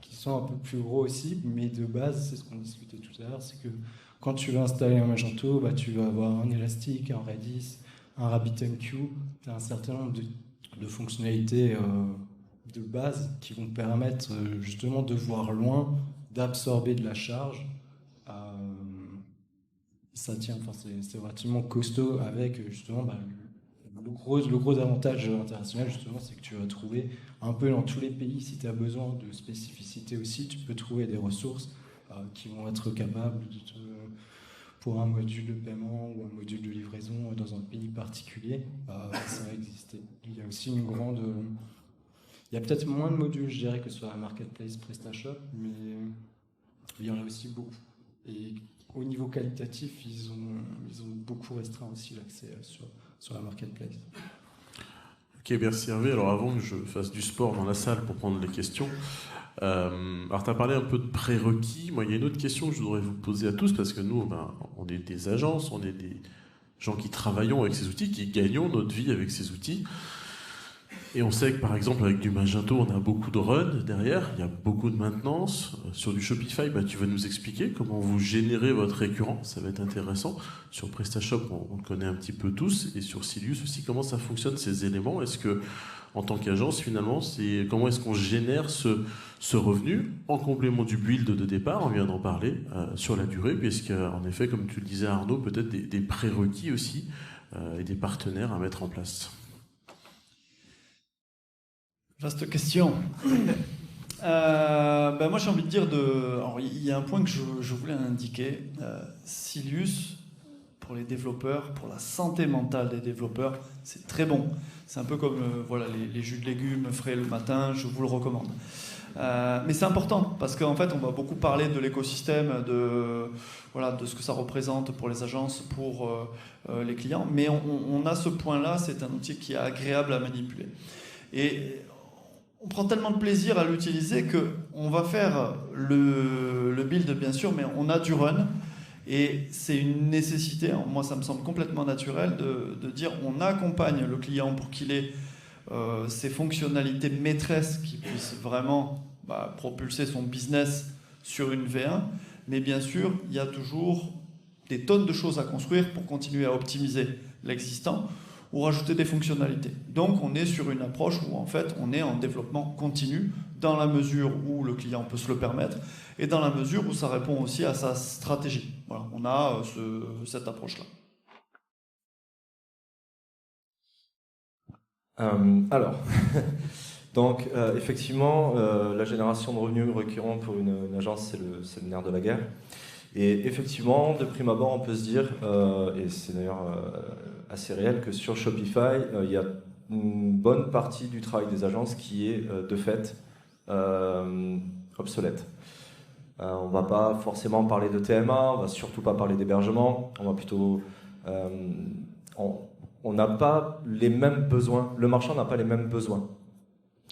qui sont un peu plus gros aussi, mais de base, c'est ce qu'on discutait tout à l'heure, c'est que quand tu vas installer un Magento, tu vas avoir un Elastic, un Redis, un RabbitMQ, tu as un certain nombre de fonctionnalités de base qui vont permettre justement de voir loin, d'absorber de la charge. Ça tient, c'est relativement costaud avec justement le gros avantage international, justement, c'est que tu vas trouver un peu dans tous les pays, si tu as besoin de spécificité aussi, tu peux trouver des ressources qui vont être capables pour un module de paiement ou un module de livraison dans un pays particulier, ça va exister. Il y a aussi il y a peut-être moins de modules, je dirais, que sur la marketplace PrestaShop, mais il y en a aussi beaucoup. Et au niveau qualitatif, ils ont beaucoup restreint aussi l'accès sur la marketplace. Ok, merci Hervé. Alors avant que je fasse du sport dans la salle pour prendre les questions, alors tu as parlé un peu de prérequis. Moi, il y a une autre question que je voudrais vous poser à tous, parce que nous, on est des agences, on est des gens qui travaillons avec ces outils, qui gagnons notre vie avec ces outils. Et on sait que par exemple avec du Magento, on a beaucoup de run derrière, il y a beaucoup de maintenance. Sur du Shopify, tu vas nous expliquer comment vous générez votre récurrent, ça va être intéressant. Sur PrestaShop, on le connaît un petit peu tous, et sur Silius aussi, comment ça fonctionne ces éléments. Est-ce que, en tant qu'agence, finalement, comment est-ce qu'on génère ce revenu en complément du build de départ, on vient d'en parler, sur la durée, puisqu'en effet, comme tu le disais Arnaud, peut-être des prérequis aussi, et des partenaires à mettre en place. Vaste question. Moi, j'ai envie de dire Alors, il y a un point que je voulais indiquer. Silius, pour les développeurs, pour la santé mentale des développeurs, c'est très bon. C'est un peu comme les jus de légumes frais le matin, je vous le recommande. Mais c'est important parce qu'en fait, on va beaucoup parler de l'écosystème, de ce que ça représente pour les agences, pour les clients. Mais on a ce point-là, c'est un outil qui est agréable à manipuler. Et on prend tellement de plaisir à l'utiliser qu'on va faire le build, bien sûr, mais on a du run. Et c'est une nécessité, moi ça me semble complètement naturel, de dire on accompagne le client pour qu'il ait ces fonctionnalités maîtresses qui puissent vraiment propulser son business sur une V1. Mais bien sûr, il y a toujours des tonnes de choses à construire pour continuer à optimiser l'existant ou rajouter des fonctionnalités. Donc on est sur une approche où en fait on est en développement continu dans la mesure où le client peut se le permettre et dans la mesure où ça répond aussi à sa stratégie. Voilà, on a cette approche-là. Donc effectivement, la génération de revenus récurrents pour une agence, c'est le nerf de la guerre. Et effectivement, de prime abord, on peut se dire, et c'est d'ailleurs assez réel, que sur Shopify, il y a une bonne partie du travail des agences qui est de fait obsolète. On ne va pas forcément parler de TMA, on ne va surtout pas parler d'hébergement, on va plutôt... on n'a pas les mêmes besoins, le marchand n'a pas les mêmes besoins.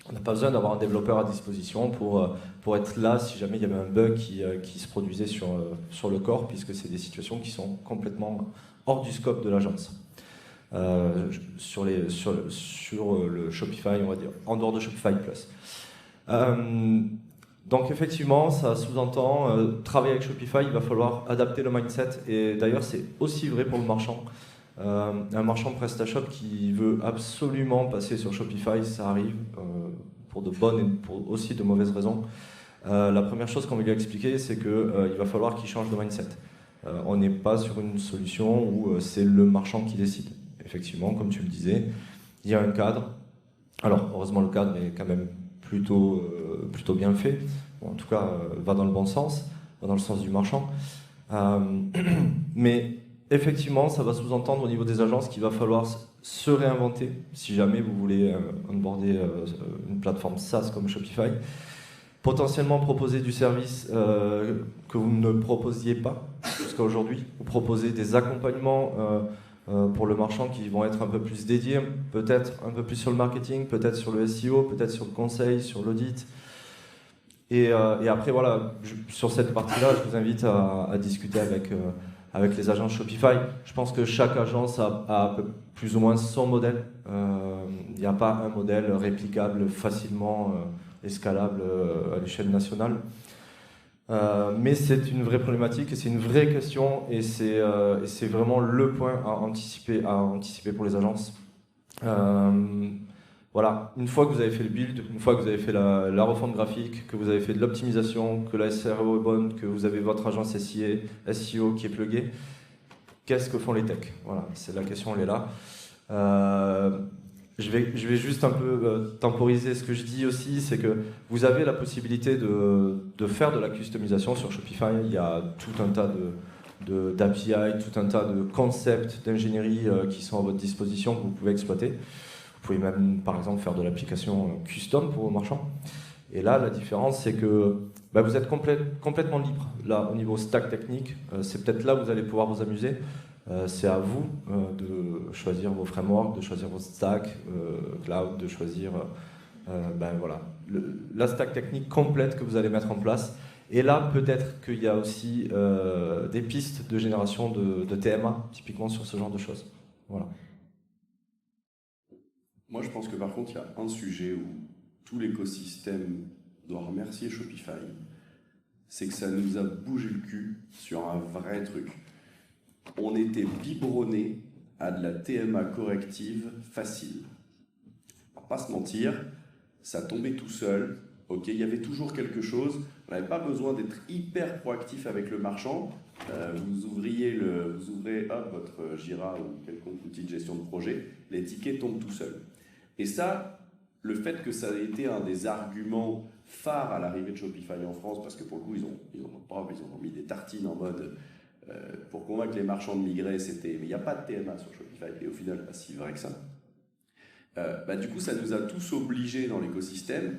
On n'a pas besoin d'avoir un développeur à disposition pour être là si jamais il y avait un bug qui se produisait sur le corps, puisque c'est des situations qui sont complètement hors du scope de l'agence. sur le Shopify, on va dire, en dehors de Shopify Plus. Donc effectivement, ça sous-entend travailler avec Shopify, il va falloir adapter le mindset, et d'ailleurs c'est aussi vrai pour le marchand. Un marchand de PrestaShop qui veut absolument passer sur Shopify, ça arrive pour de bonnes et pour aussi de mauvaises raisons. La première chose qu'on va lui expliquer, c'est qu'il va falloir qu'il change de mindset. On n'est pas sur une solution où c'est le marchand qui décide. Effectivement, comme tu le disais, il y a un cadre. Alors, heureusement, le cadre est quand même plutôt bien fait. Bon, en tout cas, va dans le bon sens, va dans le sens du marchand. Mais effectivement, ça va sous-entendre au niveau des agences qu'il va falloir se réinventer si jamais vous voulez onboarder une plateforme SaaS comme Shopify. Potentiellement proposer du service que vous ne proposiez pas jusqu'à aujourd'hui. Vous proposez des accompagnements pour le marchand qui vont être un peu plus dédiés, peut-être un peu plus sur le marketing, peut-être sur le SEO, peut-être sur le conseil, sur l'audit. Et après, voilà, sur cette partie-là, je vous invite à discuter avec les agences Shopify. Je pense que chaque agence a plus ou moins son modèle. Il n'y a pas un modèle réplicable, facilement escalable à l'échelle nationale. Mais c'est une vraie problématique et c'est une vraie question, et c'est vraiment le point à anticiper pour les agences. Voilà, une fois que vous avez fait le build, une fois que vous avez fait la refonte graphique, que vous avez fait de l'optimisation, que la SRO est bonne, que vous avez votre agence SEO qui est pluguée, qu'est-ce que font les techs? Voilà, c'est la question, elle est là. Je vais juste un peu temporiser ce que je dis aussi, c'est que vous avez la possibilité de faire de la customisation sur Shopify. Il y a tout un tas d'API, tout un tas de concepts d'ingénierie qui sont à votre disposition que vous pouvez exploiter. Vous pouvez même, par exemple, faire de l'application custom pour vos marchands. Et là, la différence, c'est que vous êtes complètement libre. Là, au niveau stack technique, c'est peut-être là où vous allez pouvoir vous amuser. C'est à vous de choisir vos frameworks, de choisir votre stack cloud, de choisir voilà, la stack technique complète que vous allez mettre en place. Et là, peut-être qu'il y a aussi des pistes de génération de TMA, typiquement sur ce genre de choses. Voilà. Moi, je pense que par contre, il y a un sujet où tout l'écosystème doit remercier Shopify, c'est que ça nous a bougé le cul sur un vrai truc. On était biberonné à de la TMA corrective facile. On va pas se mentir, ça tombait tout seul. Ok, il y avait toujours quelque chose. On n'avait pas besoin d'être hyper proactif avec le marchand. Vous ouvrez votre Jira ou quelconque outil de gestion de projet, les tickets tombent tout seuls. Et ça, le fait que ça ait été un des arguments phares à l'arrivée de Shopify en France, parce que pour le coup, ils ont mis des tartines en mode pour convaincre les marchands de migrer, mais il n'y a pas de TMA sur Shopify, et au final, pas si vrai que ça. Du coup, ça nous a tous obligés dans l'écosystème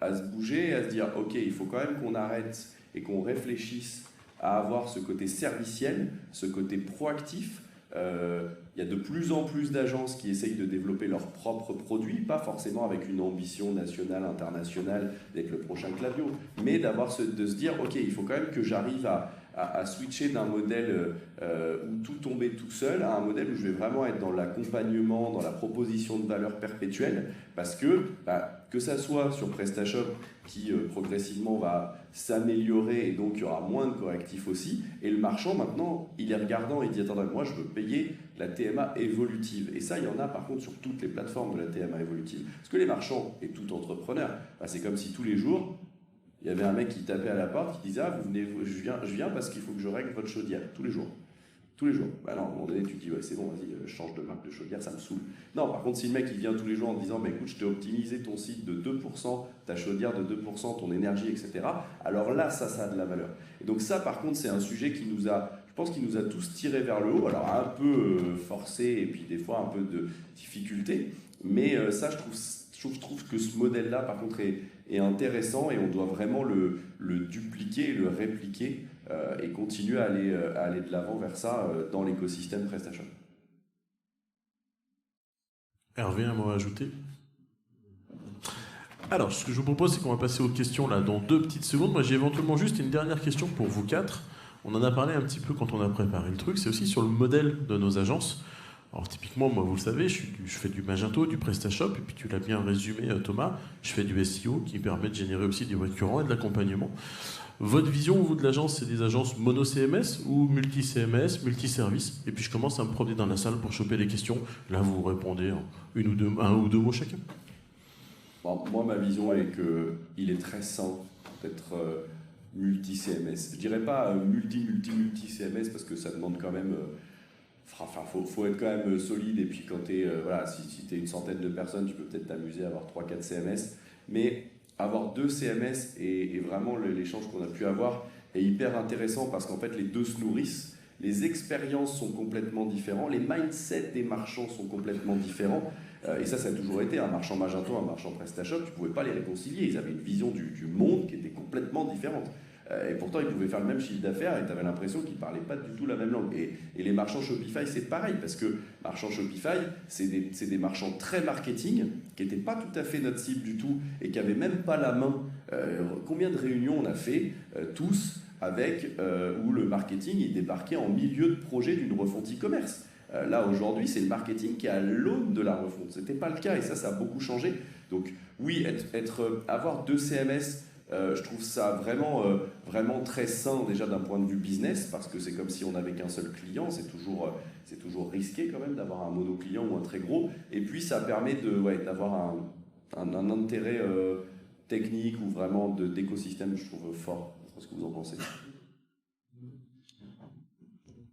à se bouger, à se dire, ok, il faut quand même qu'on arrête et qu'on réfléchisse à avoir ce côté serviciel, ce côté proactif. Il y a de plus en plus d'agences qui essayent de développer leurs propres produits, pas forcément avec une ambition nationale, internationale, d'être le prochain Klaviyo, mais de se dire, ok, il faut quand même que j'arrive à switcher d'un modèle où tout tombait tout seul à un modèle où je vais vraiment être dans l'accompagnement, dans la proposition de valeur perpétuelle, parce que ça soit sur PrestaShop qui progressivement va s'améliorer et donc il y aura moins de correctifs aussi, et le marchand maintenant il est regardant et il dit attendez, moi je veux payer la TMA évolutive, et ça il y en a par contre sur toutes les plateformes de la TMA évolutive, parce que les marchands et tout entrepreneur, c'est comme si tous les jours il y avait un mec qui tapait à la porte, qui disait ah, vous venez, je viens parce qu'il faut que je règle votre chaudière tous les jours. Tous les jours. Non, à un moment donné, tu te dis ouais, c'est bon, vas-y, je change de marque de chaudière, ça me saoule. Non, par contre, si le mec il vient tous les jours en disant écoute, je t'ai optimisé ton site de 2%, ta chaudière de 2%, ton énergie, etc., alors là, ça a de la valeur. Et donc, ça, par contre, c'est un sujet qui nous a, je pense qu'il nous a tous tirés vers le haut, alors un peu forcé et puis des fois un peu de difficulté, mais ça, je trouve que ce modèle-là, par contre, est intéressant et on doit vraiment le dupliquer, le répliquer et continuer à aller de l'avant vers ça dans l'écosystème PrestaShop. Hervé, un mot à ajouter? Alors, ce que je vous propose, c'est qu'on va passer aux questions là dans 2 petites secondes. Moi, j'ai éventuellement juste une dernière question pour vous 4. On en a parlé un petit peu quand on a préparé le truc. C'est aussi sur le modèle de nos agences. Alors typiquement, moi vous le savez, je fais du Magento, du PrestaShop, et puis tu l'as bien résumé Thomas, je fais du SEO qui permet de générer aussi du récurrent et de l'accompagnement. Votre vision, vous, de l'agence, c'est des agences mono-CMS ou multi-CMS, multi-services? Et puis je commence à me promener dans la salle pour choper les questions. Là, vous répondez en un ou deux mots chacun. Bon, moi, ma vision est qu'il est très sain d'être multi-CMS. Je dirais pas multi-CMS parce que ça demande quand même... faut être quand même solide. Et puis quand tu es... voilà, si tu es une centaine de personnes, tu peux peut-être t'amuser à avoir 3-4 CMS. Mais... avoir 2 CMS et vraiment l'échange qu'on a pu avoir est hyper intéressant parce qu'en fait les deux se nourrissent, les expériences sont complètement différentes, les mindsets des marchands sont complètement différents et ça a toujours été un marchand Magento, un marchand PrestaShop, tu ne pouvais pas les réconcilier, ils avaient une vision du monde qui était complètement différente. Et pourtant, ils pouvaient faire le même chiffre d'affaires et tu avais l'impression qu'ils ne parlaient pas du tout la même langue. Et les marchands Shopify, c'est pareil, parce que marchands Shopify, c'est des marchands très marketing, qui n'étaient pas tout à fait notre cible du tout et qui n'avaient même pas la main. Combien de réunions on a fait, tous, où le marketing est débarqué en milieu de projet d'une refonte e-commerce. Là, aujourd'hui, c'est le marketing qui est à l'aune de la refonte. Ce n'était pas le cas et ça a beaucoup changé. Donc, oui, avoir 2 CMS... je trouve ça vraiment très sain déjà d'un point de vue business parce que c'est comme si on n'avait qu'un seul client, c'est toujours risqué quand même d'avoir un mono-client ou un très gros, et puis ça permet d'avoir un intérêt technique ou vraiment d'écosystème, je trouve fort. Je sais pas ce que vous en pensez.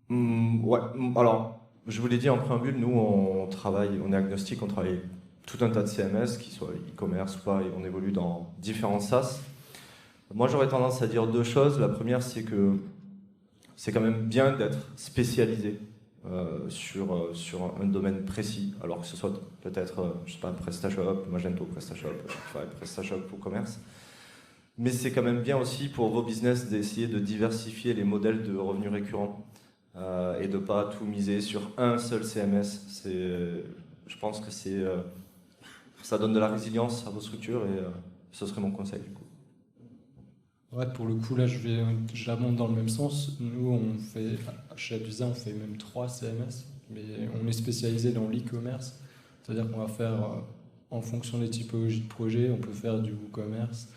Ouais, alors je vous l'ai dit en préambule, nous on est agnostique, on travaille tout un tas de CMS, qu'ils soient e-commerce ou pas, et on évolue dans différents SaaS. Moi, j'aurais tendance à dire 2 choses. La première, c'est que c'est quand même bien d'être spécialisé sur un domaine précis, alors que ce soit peut-être, je sais pas, PrestaShop, Magento, PrestaShop, PrestaShop pour commerce. Mais c'est quand même bien aussi pour vos business d'essayer de diversifier les modèles de revenus récurrents et de ne pas tout miser sur un seul CMS. Je pense que ça donne de la résilience à vos structures et ce serait mon conseil du coup. Ouais, pour le coup, là, je la monte dans le même sens. Nous, chez Advisa, on fait même 3 CMS, mais on est spécialisé dans l'e-commerce. C'est-à-dire qu'on va faire, en fonction des typologies de projets, on peut faire du WooCommerce,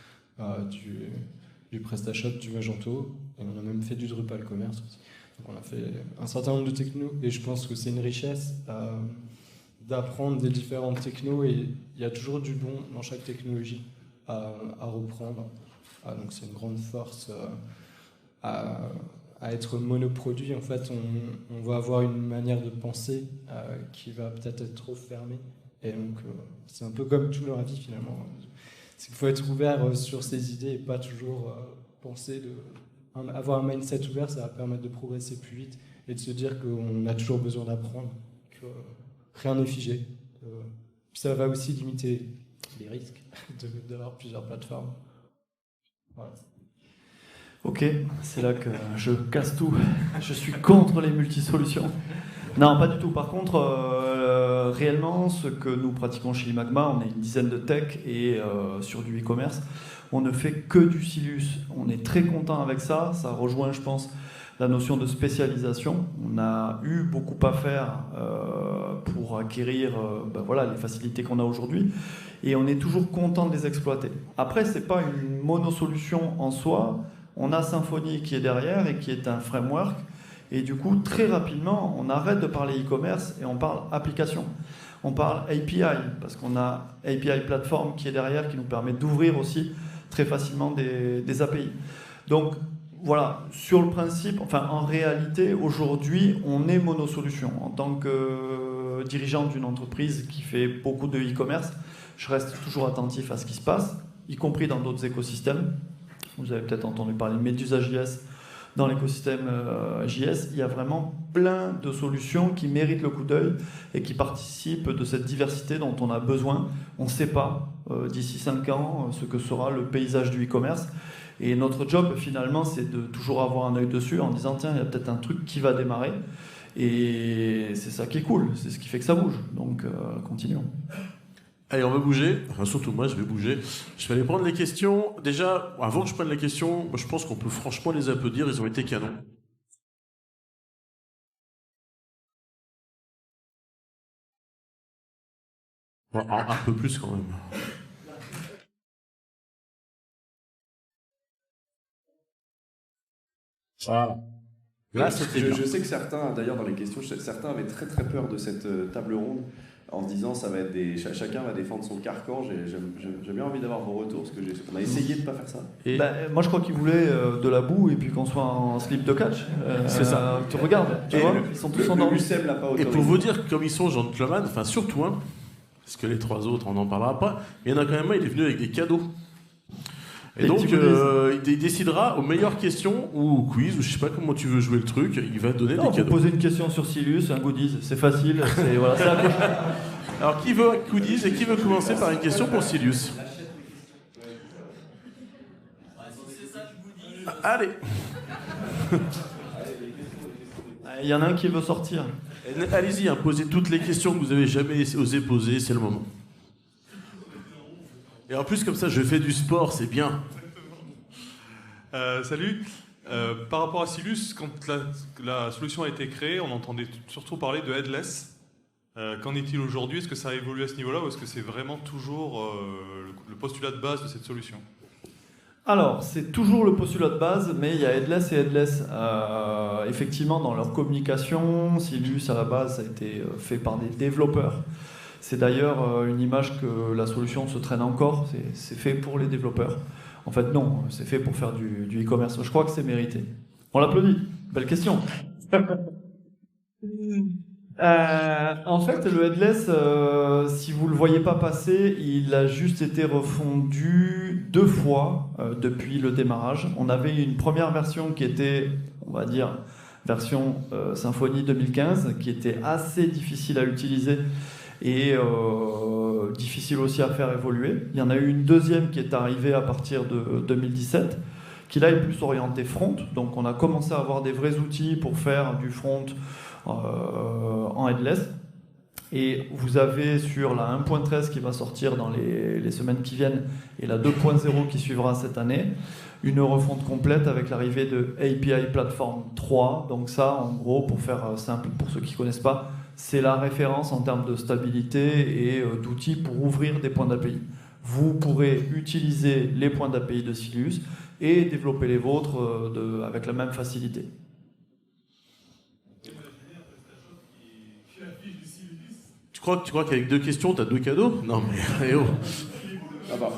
du PrestaShop, du Magento, et on a même fait du Drupal Commerce aussi. Donc on a fait un certain nombre de technos, et je pense que c'est une richesse d'apprendre des différentes technos, et il y a toujours du bon dans chaque technologie à reprendre. Donc c'est une grande force à être monoproduit. En fait, on va avoir une manière de penser qui va peut-être être trop fermée. Et donc c'est un peu comme tout dans la vie finalement. C'est qu'il faut être ouvert sur ses idées et pas toujours penser avoir un mindset ouvert, ça va permettre de progresser plus vite et de se dire qu'on a toujours besoin d'apprendre, que rien n'est figé. Puis ça va aussi limiter les risques d'avoir plusieurs plateformes. Voilà. Ok, c'est là que je casse tout. Je suis contre les multisolutions. Non, pas du tout. Par contre, réellement, ce que nous pratiquons chez Imagma, on est une dizaine de tech et sur du e-commerce, on ne fait que du Silus. On est très content avec ça. Ça rejoint, je pense, la notion de spécialisation. On a eu beaucoup à faire pour acquérir les facilités qu'on a aujourd'hui. Et on est toujours content de les exploiter. Après, ce n'est pas une monosolution en soi. On a Symfony qui est derrière et qui est un framework. Et du coup, très rapidement, on arrête de parler e-commerce et on parle application. On parle API, parce qu'on a API Platform qui est derrière, qui nous permet d'ouvrir aussi très facilement des API. Donc, voilà, sur le principe, en réalité, aujourd'hui, on est monosolution. En tant que dirigeant d'une entreprise qui fait beaucoup de e-commerce, je reste toujours attentif à ce qui se passe, y compris dans d'autres écosystèmes. Vous avez peut-être entendu parler de Medusa.js. Dans l'écosystème JS, il y a vraiment plein de solutions qui méritent le coup d'œil et qui participent de cette diversité dont on a besoin. On ne sait pas d'ici 5 ans ce que sera le paysage du e-commerce. Et notre job, finalement, c'est de toujours avoir un œil dessus en disant tiens, il y a peut-être un truc qui va démarrer. Et c'est ça qui est cool, c'est ce qui fait que ça bouge. Donc, continuons. Allez, on va bouger. Enfin, surtout moi, je vais bouger. Je vais aller prendre les questions. Déjà, avant que je prenne les questions, moi, je pense qu'on peut franchement les applaudir. Ils ont été canons. Un peu plus quand même. Là, c'était bien. Je sais que certains, d'ailleurs dans les questions, certains avaient très très peur de cette table ronde en se disant ça va être chacun va défendre son carcan. J'ai bien envie d'avoir vos retours parce que on a essayé de ne pas faire ça. Moi je crois qu'ils voulaient de la boue et puis qu'on soit en slip de catch. C'est ça. Tu regardes, tu vois, ils sont tous endormis. L'UCM l'a pas Et autorisé. pour vous dire comme ils sont gentlemen, enfin surtout un, parce que les trois autres on n'en parlera pas, il y en a quand même un, il est venu avec des cadeaux. Et Des donc petits goodies. il décidera aux meilleures questions ou au quiz, ou je sais pas comment tu veux jouer le truc, il va donner Non, des vous cadeaux. posez une question sur Silus, un goodies, c'est facile, c'est à cocher. Alors qui veut un goodies et qui veut commencer par une question pour Silius? Allez. Il y en a un qui veut sortir. Allez-y, posez toutes les questions que vous avez jamais osé poser, c'est le moment. Et en plus, comme ça, je fais du sport, c'est bien. Salut. Par rapport à Silus, quand la solution a été créée, on entendait surtout parler de headless. Qu'en est-il aujourd'hui? Est-ce que ça a évolué à ce niveau-là ou est-ce que c'est vraiment toujours le postulat de base de cette solution? Alors, c'est toujours le postulat de base, mais il y a headless et headless. Effectivement, dans leur communication, Silus, à la base, ça a été fait par des développeurs. C'est d'ailleurs une image que la solution se traîne encore. C'est fait pour les développeurs. En fait, non, c'est fait pour faire du e-commerce. Je crois que c'est mérité. On l'applaudit. Belle question. En fait, le headless, si vous le voyez pas passer, il a juste été refondu 2 fois depuis le démarrage. On avait une première version qui était, on va dire, version Symfony 2015, qui était assez difficile à utiliser et difficile aussi à faire évoluer. Il y en a eu une deuxième qui est arrivée à partir de 2017, qui là est plus orientée front. Donc on a commencé à avoir des vrais outils pour faire du front en headless. Et vous avez sur la 1.13 qui va sortir dans les semaines qui viennent et la 2.0 qui suivra cette année, une refonte complète avec l'arrivée de API Platform 3. Donc ça, en gros, pour faire simple, pour ceux qui ne connaissent pas, c'est la référence en termes de stabilité et d'outils pour ouvrir des points d'API. Vous pourrez utiliser les points d'API de Silus et développer les vôtres avec la même facilité. Tu crois qu'avec 2 questions, tu as 2 cadeaux? Non, mais oh.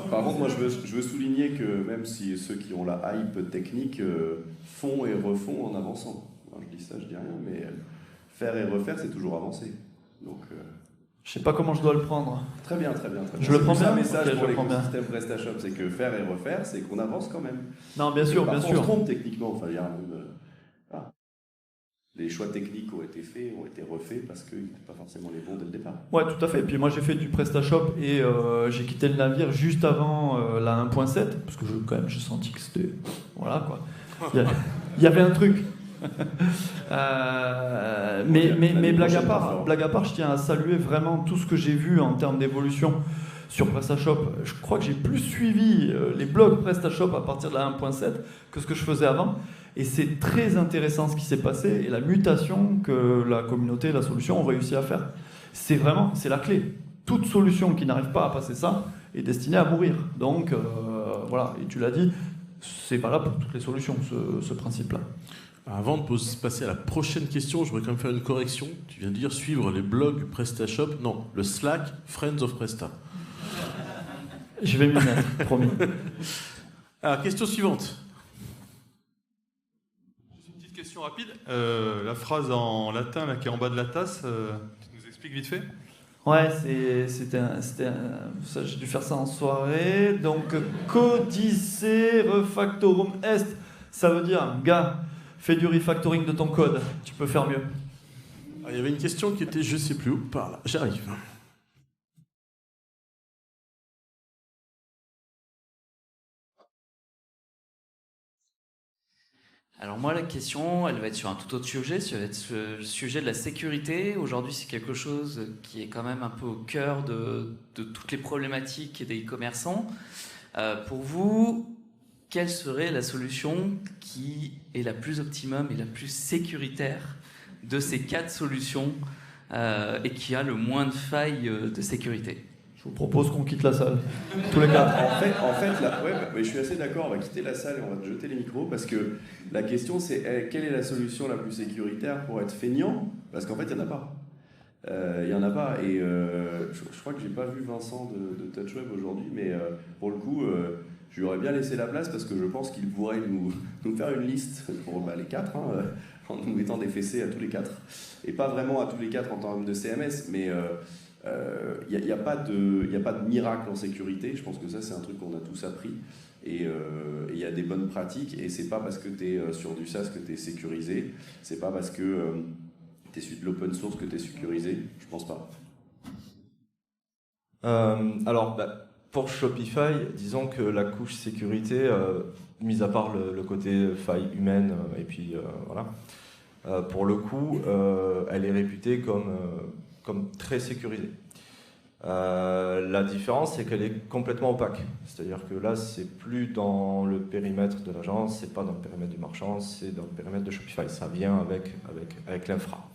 Par contre, moi, je veux souligner que même si ceux qui ont la hype technique font et refont en avançant. Moi, je dis ça, je dis rien, mais faire et refaire, c'est toujours avancer. Donc, je sais pas comment je dois le prendre. Très bien, très bien. Très bien. Je le prends bien. C'est un message Okay, pour l'écosystème PrestaShop, c'est que faire et refaire, c'est qu'on avance quand même. Non, bien sûr, bien sûr. On se trompe techniquement. Enfin, il y a voilà. Les choix techniques ont été faits, ont été refaits parce qu'ils n'étaient pas forcément les bons dès le départ. Ouais, tout à fait. Puis moi, j'ai fait du PrestaShop et j'ai quitté le navire juste avant la 1.7 parce que j'ai senti que c'était voilà quoi. Il y avait un truc. Mais blague à part, je tiens à saluer vraiment tout ce que j'ai vu en termes d'évolution sur PrestaShop. Je crois que j'ai plus suivi les blogs PrestaShop à partir de la 1.7 que ce que je faisais avant. Et c'est très intéressant ce qui s'est passé et la mutation que la communauté, la solution ont réussi à faire. C'est la clé. Toute solution qui n'arrive pas à passer ça est destinée à mourir. Donc voilà, et tu l'as dit, c'est valable pour toutes les solutions, ce principe-là. Avant de passer à la prochaine question, je voudrais quand même faire une correction. Tu viens de dire suivre les blogs PrestaShop. Non, le Slack Friends of Presta. Je vais m'y mettre, promis. Alors, question suivante. Juste une petite question rapide. La phrase en latin là, qui est en bas de la tasse, tu nous expliques vite fait? Ouais, ça, j'ai dû faire ça en soirée. Donc, codice refactorum est. Ça veut dire, gars, fais du refactoring de ton code. Tu peux faire mieux. Il y avait une question qui était, je sais plus où, par là. J'arrive. Alors moi, la question, elle va être sur un tout autre sujet, ça va être le sujet de la sécurité. Aujourd'hui, c'est quelque chose qui est quand même un peu au cœur de toutes les problématiques des e-commerçants. Pour vous, quelle serait la solution qui est la plus optimum et la plus sécuritaire de ces 4 solutions et qui a le moins de failles de sécurité? Je vous propose qu'on quitte la salle, tous les quatre. En fait là, ouais, mais je suis assez d'accord, on va quitter la salle et on va jeter les micros, parce que la question c'est quelle est la solution la plus sécuritaire pour être feignant? Parce qu'en fait, il n'y en a pas. Il n'y en a pas, et je crois que j'ai pas vu Vincent de TouchWeb aujourd'hui, mais pour le coup, je lui aurais bien laissé la place, parce que je pense qu'il pourrait nous faire une liste pour les quatre, en nous mettant des fessées à tous les quatre, et pas vraiment à tous les quatre en termes de CMS, mais il n'y a pas de miracle en sécurité. Je pense que ça, c'est un truc qu'on a tous appris, et il y a des bonnes pratiques, et c'est pas parce que tu es sur du SaaS que tu es sécurisé, c'est pas parce que tu es sur de l'open source que tu es sécurisé, je pense pas. Alors, pour Shopify, disons que la couche sécurité, mis à part le côté faille humaine, et puis voilà, pour le coup, elle est réputée comme très sécurisée. La différence, c'est qu'elle est complètement opaque. C'est-à-dire que là, c'est plus dans le périmètre de l'agence, c'est pas dans le périmètre du marchand, c'est dans le périmètre de Shopify. Ça vient avec l'infra.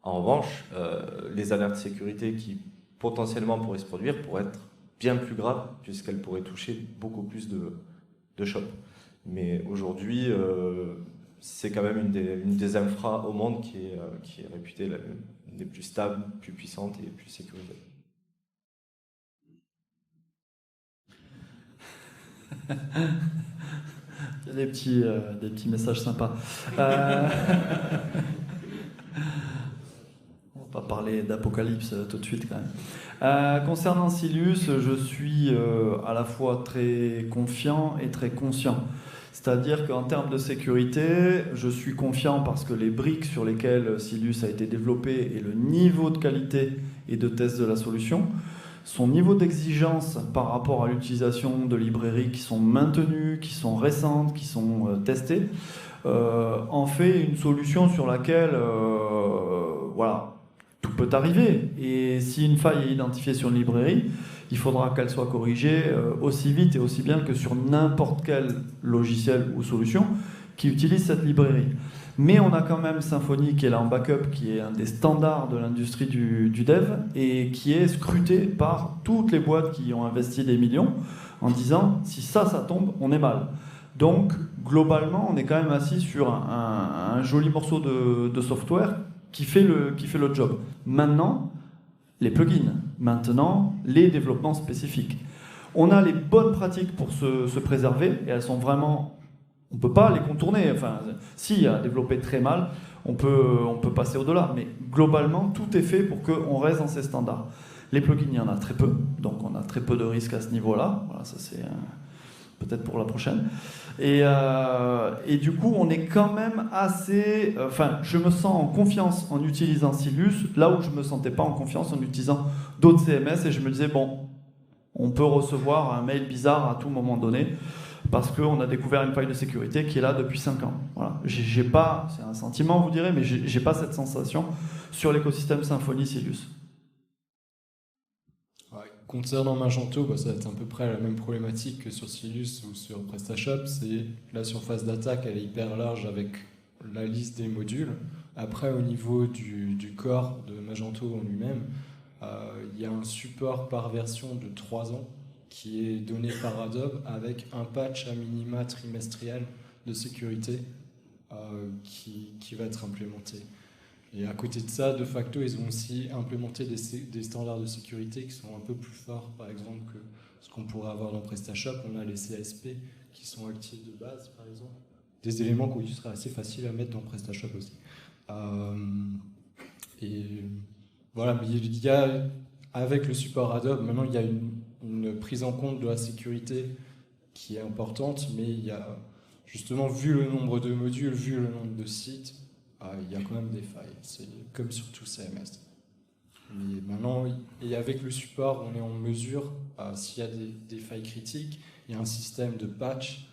En revanche, les alertes de sécurité qui potentiellement pourraient se produire pourraient être bien plus graves, puisqu'elles pourraient toucher beaucoup plus de shops. Mais aujourd'hui, c'est quand même une des infras au monde qui est réputée une des plus stables, plus puissantes et plus sécurisées. Il y a des petits messages sympas. On va pas parler d'apocalypse tout de suite quand même. Concernant Silius, je suis à la fois très confiant et très conscient. C'est-à-dire qu'en termes de sécurité, je suis confiant parce que les briques sur lesquelles Silius a été développé et le niveau de qualité et de test de la solution, son niveau d'exigence par rapport à l'utilisation de librairies qui sont maintenues, qui sont récentes, qui sont testées, en fait une solution sur laquelle voilà, tout peut arriver. Et si une faille est identifiée sur une librairie, il faudra qu'elle soit corrigée aussi vite et aussi bien que sur n'importe quel logiciel ou solution qui utilise cette librairie. Mais on a quand même Symfony qui est là en backup, qui est un des standards de l'industrie du dev et qui est scruté par toutes les boîtes qui ont investi des millions en disant si ça tombe, on est mal. Donc globalement, on est quand même assis sur un joli morceau de software qui fait le job. Maintenant, les plugins. Maintenant, les développements spécifiques. On a les bonnes pratiques pour se préserver et elles sont vraiment... On ne peut pas les contourner. Enfin, si, à développer très mal, on peut passer au-delà. Mais globalement, tout est fait pour qu'on reste dans ces standards. Les plugins, il y en a très peu. Donc, on a très peu de risques à ce niveau-là. Voilà, ça, c'est peut-être pour la prochaine. Et du coup, on est quand même assez... Enfin, je me sens en confiance en utilisant Silius, là où je ne me sentais pas en confiance en utilisant d'autres CMS. Et je me disais, bon, on peut recevoir un mail bizarre à tout moment donné, parce qu'on a découvert une faille de sécurité qui est là depuis 5 ans. Voilà. J'ai pas, c'est un sentiment, vous direz, mais j'ai pas cette sensation sur l'écosystème Symfony Silius. Concernant Magento, ça va être à peu près la même problématique que sur Silius ou sur PrestaShop. C'est la surface d'attaque, elle est hyper large avec la liste des modules. Après, au niveau du corps de Magento en lui-même, il y a un support par version de 3 ans qui est donné par Adobe avec un patch à minima trimestriel de sécurité qui va être implémenté. Et à côté de ça, de facto, ils ont aussi implémenté des standards de sécurité qui sont un peu plus forts, par exemple, que ce qu'on pourrait avoir dans PrestaShop. On a les CSP qui sont actifs de base, par exemple. Des éléments qui seraient assez faciles à mettre dans PrestaShop aussi. Et voilà, mais il y a, avec le support Adobe, maintenant il y a une prise en compte de la sécurité qui est importante, mais il y a justement, vu le nombre de modules, vu le nombre de sites, il y a quand même des failles. C'est comme sur tout CMS. Mais maintenant, et avec le support, on est en mesure, s'il y a des failles critiques, il y a un système de patch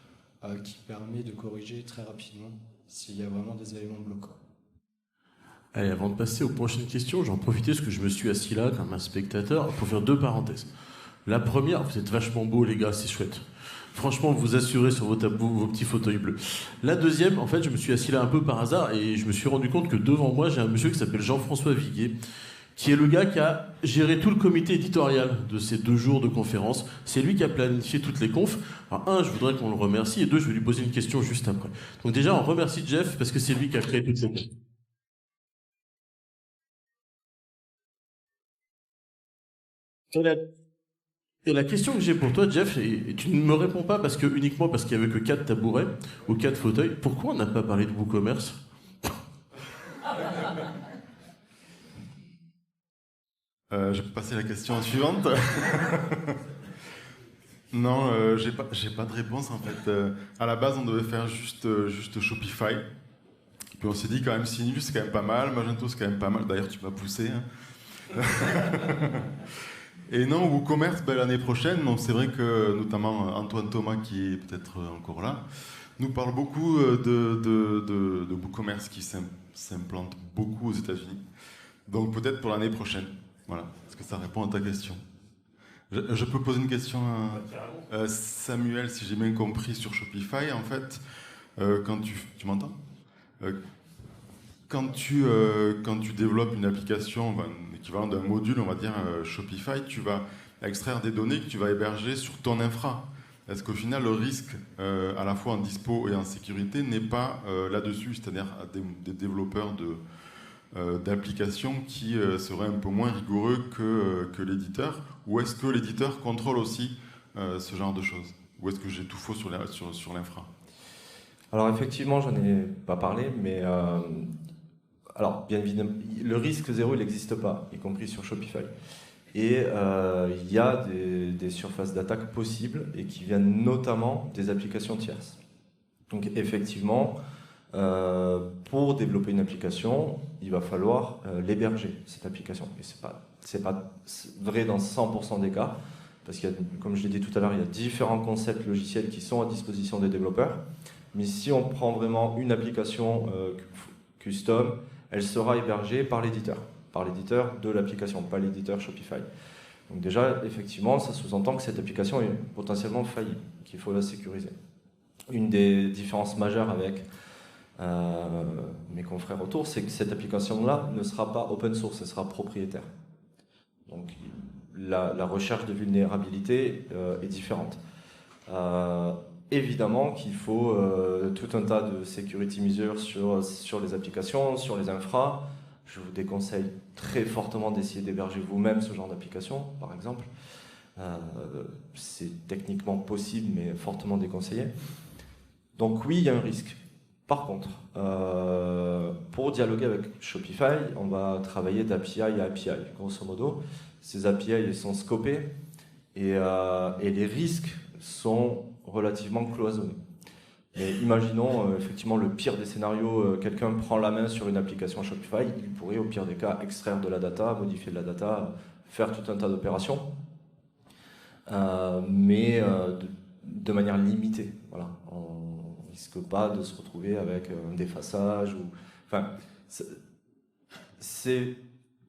qui permet de corriger très rapidement s'il y a vraiment des éléments bloquants. Allez, avant de passer aux prochaines questions, j'en profitais parce que je me suis assis là comme un spectateur pour faire 2 parenthèses. La première, vous êtes vachement beaux les gars, c'est chouette. Franchement, vous vous assurez sur vos petits fauteuils bleus. La deuxième, en fait, je me suis assis là un peu par hasard et je me suis rendu compte que devant moi, j'ai un monsieur qui s'appelle Jean-François Viguier, qui est le gars qui a géré tout le comité éditorial de ces 2 jours de conférence. C'est lui qui a planifié toutes les confs. Alors, un, je voudrais qu'on le remercie, et deux, je vais lui poser une question juste après. Donc déjà, on remercie Jeff parce que c'est lui qui a créé toutes ces confs. Et la question que j'ai pour toi, Jeff, et tu ne me réponds pas uniquement parce qu'il n'y avait que 4 tabourets ou 4 fauteuils, pourquoi on n'a pas parlé de WooCommerce? Je peux passer à la question suivante. Non, j'ai pas de réponse en fait. À la base, on devait faire juste Shopify. Puis on s'est dit quand même Sinus c'est quand même pas mal, Magento c'est quand même pas mal. D'ailleurs, tu m'as poussé. Hein. Et non, WooCommerce l'année prochaine. Donc c'est vrai que notamment Antoine Thomas, qui est peut-être encore là, nous parle beaucoup de WooCommerce qui s'implante beaucoup aux États-Unis. Donc peut-être pour l'année prochaine. Voilà, est-ce que ça répond à ta question? Je peux poser une question à Samuel, si j'ai bien compris, sur Shopify. En fait, quand tu m'entends? Quand tu développes une application, l'équivalent d'un module, on va dire Shopify, tu vas extraire des données que tu vas héberger sur ton infra. Est-ce qu'au final, le risque, à la fois en dispo et en sécurité, n'est pas là-dessus, c'est-à-dire à des développeurs d'applications qui seraient un peu moins rigoureux que l'éditeur? Ou est-ce que l'éditeur contrôle aussi ce genre de choses? Ou est-ce que j'ai tout faux sur l'infra? Alors effectivement, j'en ai pas parlé, mais alors bien évidemment, le risque zéro, il n'existe pas, y compris sur Shopify. Et il y a des surfaces d'attaque possibles et qui viennent notamment des applications tierces. Donc effectivement, pour développer une application, il va falloir l'héberger, cette application. Et c'est pas vrai dans 100% des cas, parce qu'il y a, comme je l'ai dit tout à l'heure, il y a différents concepts logiciels qui sont à disposition des développeurs. Mais si on prend vraiment une application custom, elle sera hébergée par l'éditeur de l'application, pas l'éditeur Shopify. Donc déjà, effectivement, ça sous-entend que cette application est potentiellement faillible, qu'il faut la sécuriser. Une des différences majeures avec mes confrères autour, c'est que cette application-là ne sera pas open source, elle sera propriétaire. Donc la recherche de vulnérabilité est différente. Évidemment qu'il faut tout un tas de security measures sur les applications, sur les infras. Je vous déconseille très fortement d'essayer d'héberger vous-même ce genre d'application, par exemple. C'est techniquement possible, mais fortement déconseillé. Donc oui, il y a un risque. Par contre, pour dialoguer avec Shopify, on va travailler d'API à API. Grosso modo, ces API sont scopés et les risques sont relativement cloisonnés. Mais imaginons effectivement le pire des scénarios, quelqu'un prend la main sur une application Shopify, il pourrait au pire des cas extraire de la data, modifier de la data, faire tout un tas d'opérations, mais de manière limitée. Voilà. On ne risque pas de se retrouver avec un défaçage. Enfin,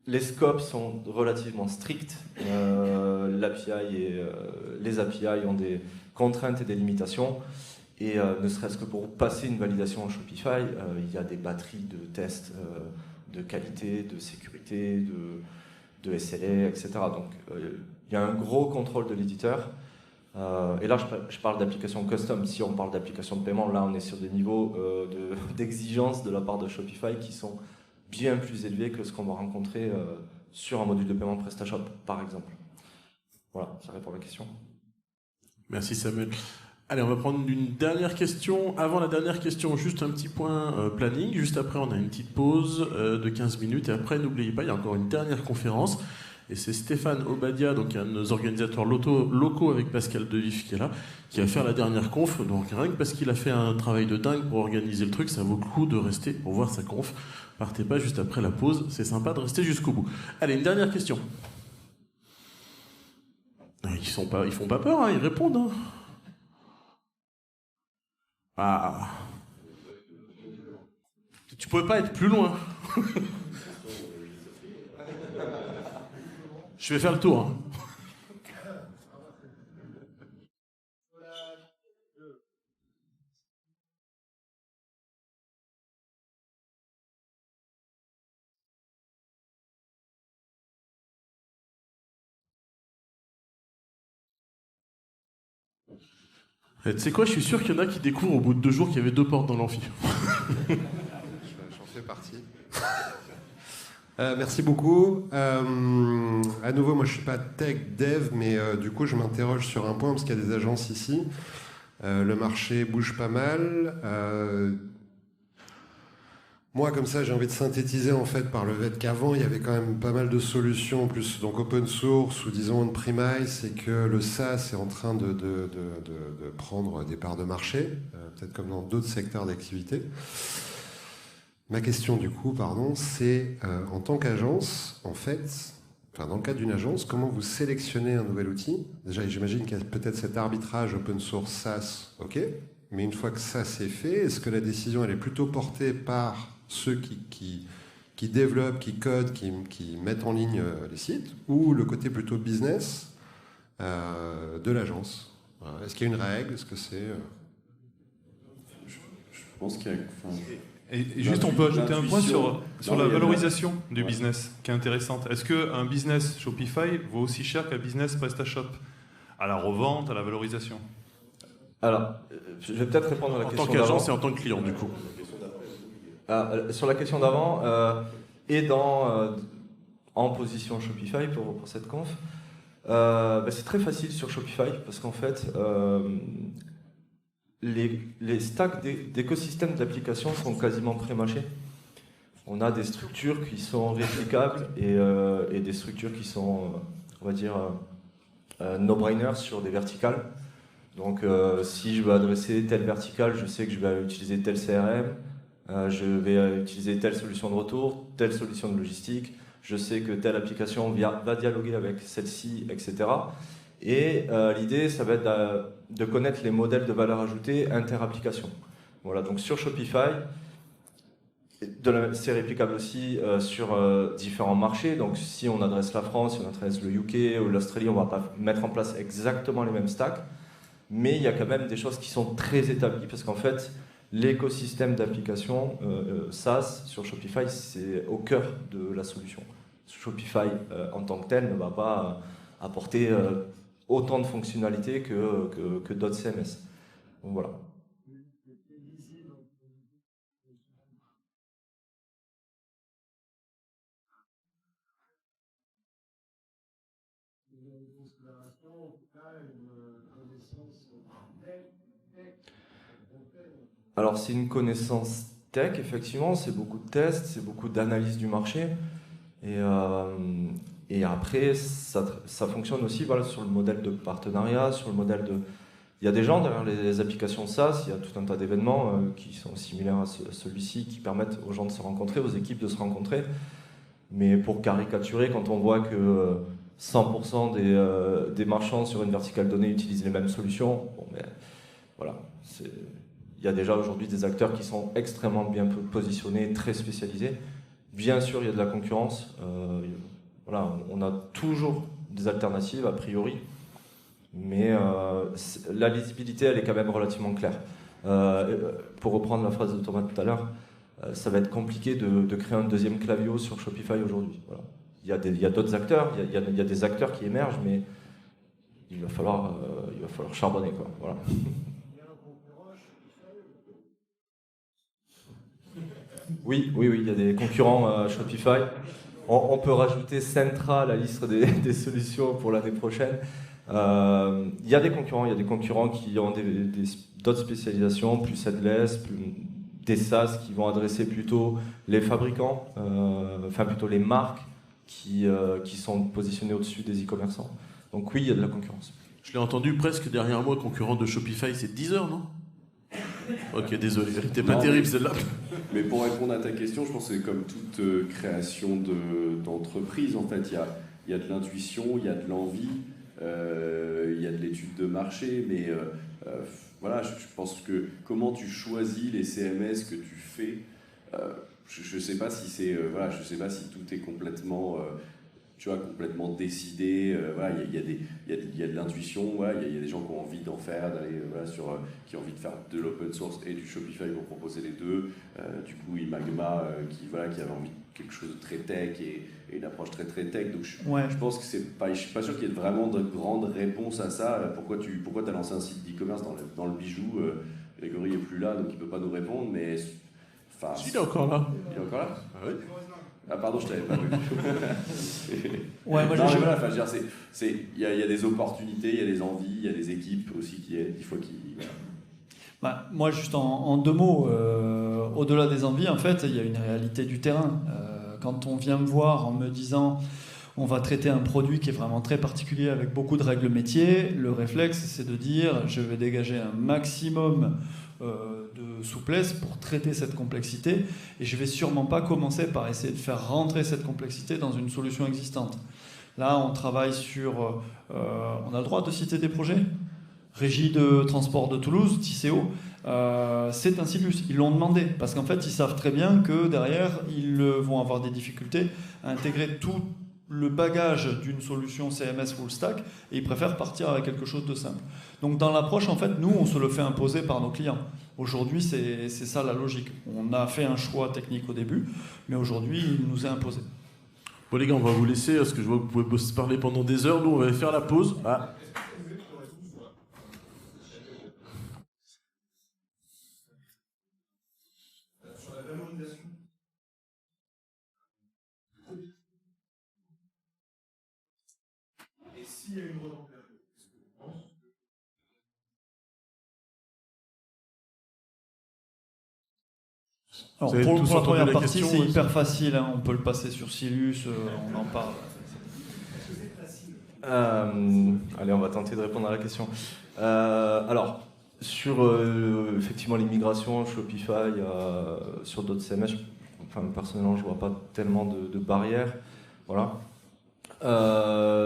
les scopes sont relativement stricts. Les API ont des contraintes et des limitations. Et ne serait-ce que pour passer une validation en Shopify, il y a des batteries de tests de qualité, de sécurité, de SLA, etc. Donc il y a un gros contrôle de l'éditeur. Et là, je parle d'applications custom. Si on parle d'applications de paiement, là, on est sur des niveaux d'exigence de la part de Shopify qui sont bien plus élevés que ce qu'on va rencontrer sur un module de paiement PrestaShop, par exemple. Voilà, ça répond à la question. Merci Samuel. Allez, on va prendre une dernière question. Avant la dernière question, juste un petit point planning. Juste après, on a une petite pause de 15 minutes. Et après, n'oubliez pas, il y a encore une dernière conférence. Et c'est Stéphane Obadia, donc un de nos organisateurs locaux avec Pascal Devif qui est là, qui va faire la dernière conf. Donc rien que parce qu'il a fait un travail de dingue pour organiser le truc, ça vaut le coup de rester pour voir sa conf. Partez pas juste après la pause, c'est sympa de rester jusqu'au bout. Allez, une dernière question. Ils font pas peur, hein, ils répondent. Hein. Ah. Tu pouvais pas être plus loin. Je vais faire le tour. Hein. Et tu sais quoi, je suis sûr qu'il y en a qui découvrent au bout de 2 jours qu'il y avait 2 portes dans l'amphi. J'en fais partie. Merci beaucoup. À nouveau, moi je suis pas tech dev, mais du coup je m'interroge sur un point parce qu'il y a des agences ici. Le marché bouge pas mal. Moi, comme ça, j'ai envie de synthétiser en fait par le fait qu'avant, il y avait quand même pas mal de solutions, plus donc open source ou disons on-premise, et que le SaaS est en train de prendre des parts de marché, peut-être comme dans d'autres secteurs d'activité. Ma question du coup, c'est en tant qu'agence, en fait, dans le cadre d'une agence, comment vous sélectionnez un nouvel outil? Déjà, j'imagine qu'il y a peut-être cet arbitrage open source SaaS, ok, mais une fois que ça c'est fait, est-ce que la décision elle est plutôt portée par ceux qui développent, qui codent, qui mettent en ligne les sites, ou le côté plutôt business de l'agence? Voilà. Est-ce qu'il y a une règle? Est-ce que c'est... Je pense qu'il y a... Et juste, on peut ajouter un point sur la valorisation du business, qui est intéressante. Est-ce qu'un business Shopify vaut aussi cher qu'un business PrestaShop? À la revente, à la valorisation? Alors, je vais peut-être répondre à la question d'avant. En tant qu'agence et en tant que client, du coup. Sur la question d'avant, en position Shopify pour cette conf, c'est très facile sur Shopify parce qu'en fait, les stacks d'écosystèmes d'applications sont quasiment pré-mâchés. On a des structures qui sont réplicables et des structures qui sont, on va dire, no-brainers sur des verticales. Donc, si je veux adresser telle verticale, je sais que je vais utiliser tel CRM. Je vais utiliser telle solution de retour, telle solution de logistique, je sais que telle application va dialoguer avec celle-ci, etc. Et l'idée, ça va être de connaître les modèles de valeur ajoutée inter-application. Voilà, donc sur Shopify, c'est réplicable aussi sur différents marchés. Donc si on adresse la France, si on adresse le UK ou l'Australie, on ne va pas mettre en place exactement les mêmes stacks. Mais il y a quand même des choses qui sont très établies parce qu'en fait, l'écosystème d'applications SaaS sur Shopify, c'est au cœur de la solution. Shopify en tant que tel ne va pas apporter autant de fonctionnalités que d'autres CMS. Donc voilà. Alors c'est une connaissance tech, effectivement, c'est beaucoup de tests, c'est beaucoup d'analyse du marché. Et après, ça fonctionne aussi sur le modèle de partenariat, sur le modèle de... Il y a des gens derrière les applications SaaS, il y a tout un tas d'événements qui sont similaires à celui-ci, qui permettent aux gens de se rencontrer, aux équipes de se rencontrer. Mais pour caricaturer, quand on voit que 100% des marchands sur une verticale donnée utilisent les mêmes solutions, bon, mais voilà, il y a déjà aujourd'hui des acteurs qui sont extrêmement bien positionnés, très spécialisés. Bien sûr, il y a de la concurrence. Voilà, on a toujours des alternatives, a priori. Mais la lisibilité, elle est quand même relativement claire. Pour reprendre la phrase de Thomas tout à l'heure, ça va être compliqué de créer un deuxième Klaviyo sur Shopify aujourd'hui. Voilà. Il y a d'autres acteurs, il y a des acteurs qui émergent, mais il va falloir charbonner, quoi. Voilà. Oui, il y a des concurrents Shopify. On peut rajouter Centra à la liste des solutions pour l'année prochaine. Il y a des concurrents qui ont d'autres spécialisations, plus headless, des SaaS qui vont adresser plutôt les fabricants, plutôt les marques qui sont positionnées au-dessus des e-commerçants. Donc oui, il y a de la concurrence. Je l'ai entendu presque derrière moi, concurrent de Shopify, c'est Deezer, non? Ok, désolé, c'était pas terrible celle-là. Mais pour répondre à ta question, je pense que c'est comme toute création d'entreprise, en fait, il y a de l'intuition, il y a de l'envie, il y a de l'étude de marché, mais voilà, je pense que comment tu choisis les CMS que tu fais, je sais pas si c'est, je sais pas si tout est complètement complètement décidé. Voilà, il y a de l'intuition. Voilà, il y a des gens qui ont envie d'en faire, qui ont envie de faire de l'open source et du Shopify pour proposer les deux. Du coup, Magma qui avait envie de quelque chose de très tech et une approche très très tech. Donc Ouais. je pense que je suis pas sûr qu'il y ait vraiment de grandes réponses à ça. Pourquoi tu as lancé un site d'e-commerce dans le bijou? Grégory est plus là, donc il peut pas nous répondre, mais enfin. Si, il est encore là. Il est encore là? Ah oui. Ah pardon, je t'avais pas vu. Ouais, moi, non, j'ai- mais voilà, enfin, je veux dire, il y a des opportunités, il y a des envies, il y a des équipes aussi il faut qu'ils. Voilà. Bah, moi, juste en 2 mots, au-delà des envies, en fait, il y a une réalité du terrain. Quand on vient me voir en me disant on va traiter un produit qui est vraiment très particulier avec beaucoup de règles métiers, le réflexe, c'est de dire je vais dégager un maximum de souplesse pour traiter cette complexité et je vais sûrement pas commencer par essayer de faire rentrer cette complexité dans une solution existante. Là, on travaille sur... on a le droit de citer des projets ? Régie de transport de Toulouse, TCO, c'est un Silus. Ils l'ont demandé parce qu'en fait, ils savent très bien que derrière, ils vont avoir des difficultés à intégrer tout le bagage d'une solution CMS full stack et ils préfèrent partir avec quelque chose de simple. Donc, dans l'approche, en fait, nous, on se le fait imposer par nos clients. Aujourd'hui, c'est ça la logique. On a fait un choix technique au début, mais aujourd'hui, il nous est imposé. Bon les gars, on va vous laisser parce que je vois que vous pouvez se parler pendant des heures. Nous, on va faire la pause. Ah. Alors, Vous avez pour tous la entendu première la partie, question, c'est ouais. hyper facile. Hein. On peut le passer sur Silus, on en parle. Allez, on va tenter de répondre à la question. Alors, sur effectivement l'immigration, Shopify, sur d'autres CMS, personnellement, je vois pas tellement de barrières. Voilà.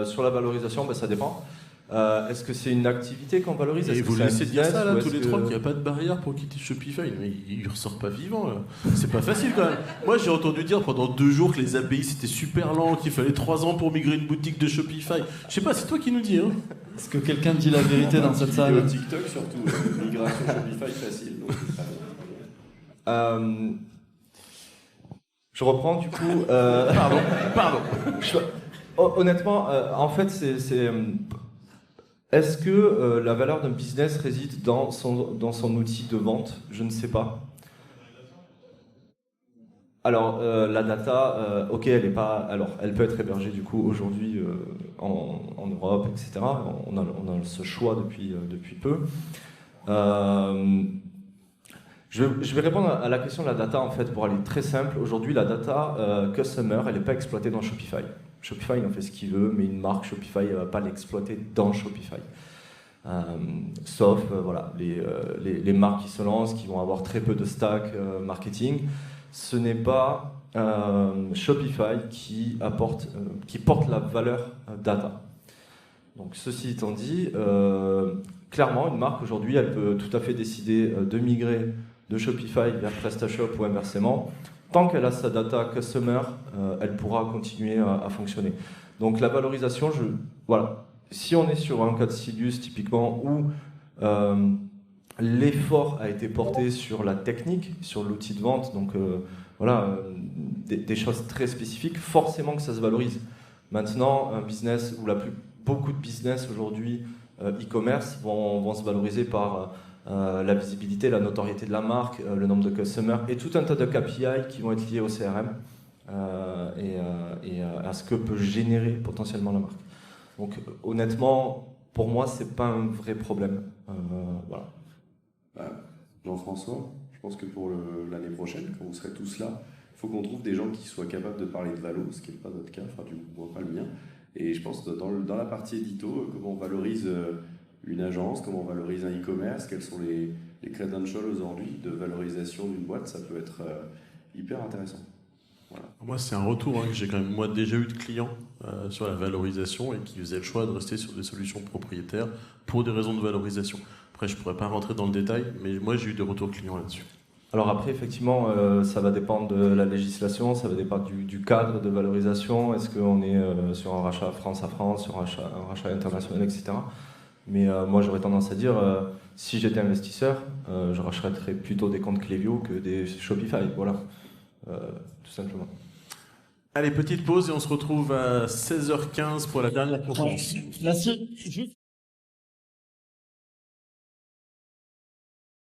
Sur la valorisation, ça dépend. Est-ce que c'est une activité qu'on valorise? Et Est-ce que vous c'est un laissez dire business, ça là ou tous est-ce les que- trois qu'il n'y a pas de barrière pour quitter Shopify. Mais il ressort pas vivant là. C'est pas facile quand même. Moi j'ai entendu dire pendant 2 jours que les API c'était super lent, qu'il fallait 3 ans pour migrer une boutique de Shopify. Je sais pas, c'est toi qui nous dis hein. Est-ce que quelqu'un dit la vérité dans cette Et salle? au TikTok surtout, migration Shopify facile. Donc c'est ça. Je reprends du coup. Pardon. Honnêtement, en fait, est-ce que la valeur d'un business réside dans son outil de vente? Je ne sais pas. Alors, la data, ok, elle est pas. Alors, elle peut être hébergée du coup aujourd'hui en Europe, etc. On a ce choix depuis peu. Je vais répondre à la question de la data en fait pour aller très simple. Aujourd'hui, la data customer, elle n'est pas exploitée dans Shopify. Shopify, il en fait ce qu'il veut, mais une marque Shopify ne va pas l'exploiter dans Shopify. Sauf voilà, les marques qui se lancent, qui vont avoir très peu de stack marketing. Ce n'est pas Shopify qui porte la valeur data. Donc ceci étant dit, clairement, une marque aujourd'hui, elle peut tout à fait décider de migrer de Shopify vers PrestaShop ou inversement. Tant qu'elle a sa data customer, elle pourra continuer à fonctionner. Donc la valorisation, voilà. Si on est sur un cas de Silus typiquement où l'effort a été porté sur la technique, sur l'outil de vente, donc voilà, des choses très spécifiques, forcément que ça se valorise. Maintenant, un business où beaucoup de business aujourd'hui e-commerce vont se valoriser par la visibilité, la notoriété de la marque, le nombre de customers et tout un tas de KPI qui vont être liés au CRM et à ce que peut générer potentiellement la marque. Donc honnêtement, pour moi, c'est pas un vrai problème. Voilà. Jean-François, je pense que pour l'année prochaine, quand vous serez tous là, il faut qu'on trouve des gens qui soient capables de parler de valo, ce qui n'est pas notre cas, enfin du moins pas le mien. Et je pense que dans la partie édito, comment on valorise une agence, comment on valorise un e-commerce, quels sont les credentials aujourd'hui de valorisation d'une boîte, ça peut être hyper intéressant. Voilà. Moi c'est un retour que j'ai quand même déjà eu de clients sur la valorisation et qui faisaient le choix de rester sur des solutions propriétaires pour des raisons de valorisation. Après je pourrais pas rentrer dans le détail, mais moi j'ai eu des retours clients là-dessus. Alors après, effectivement, ça va dépendre de la législation, ça va dépendre du cadre de valorisation. Est-ce qu'on est sur un rachat France à France, sur un rachat international, etc. Mais moi, j'aurais tendance à dire, si j'étais investisseur, je rachèterais plutôt des comptes Klaviyo que des Shopify, voilà, tout simplement. Allez, petite pause et on se retrouve à 16h15 pour la dernière conférence. Merci. Juste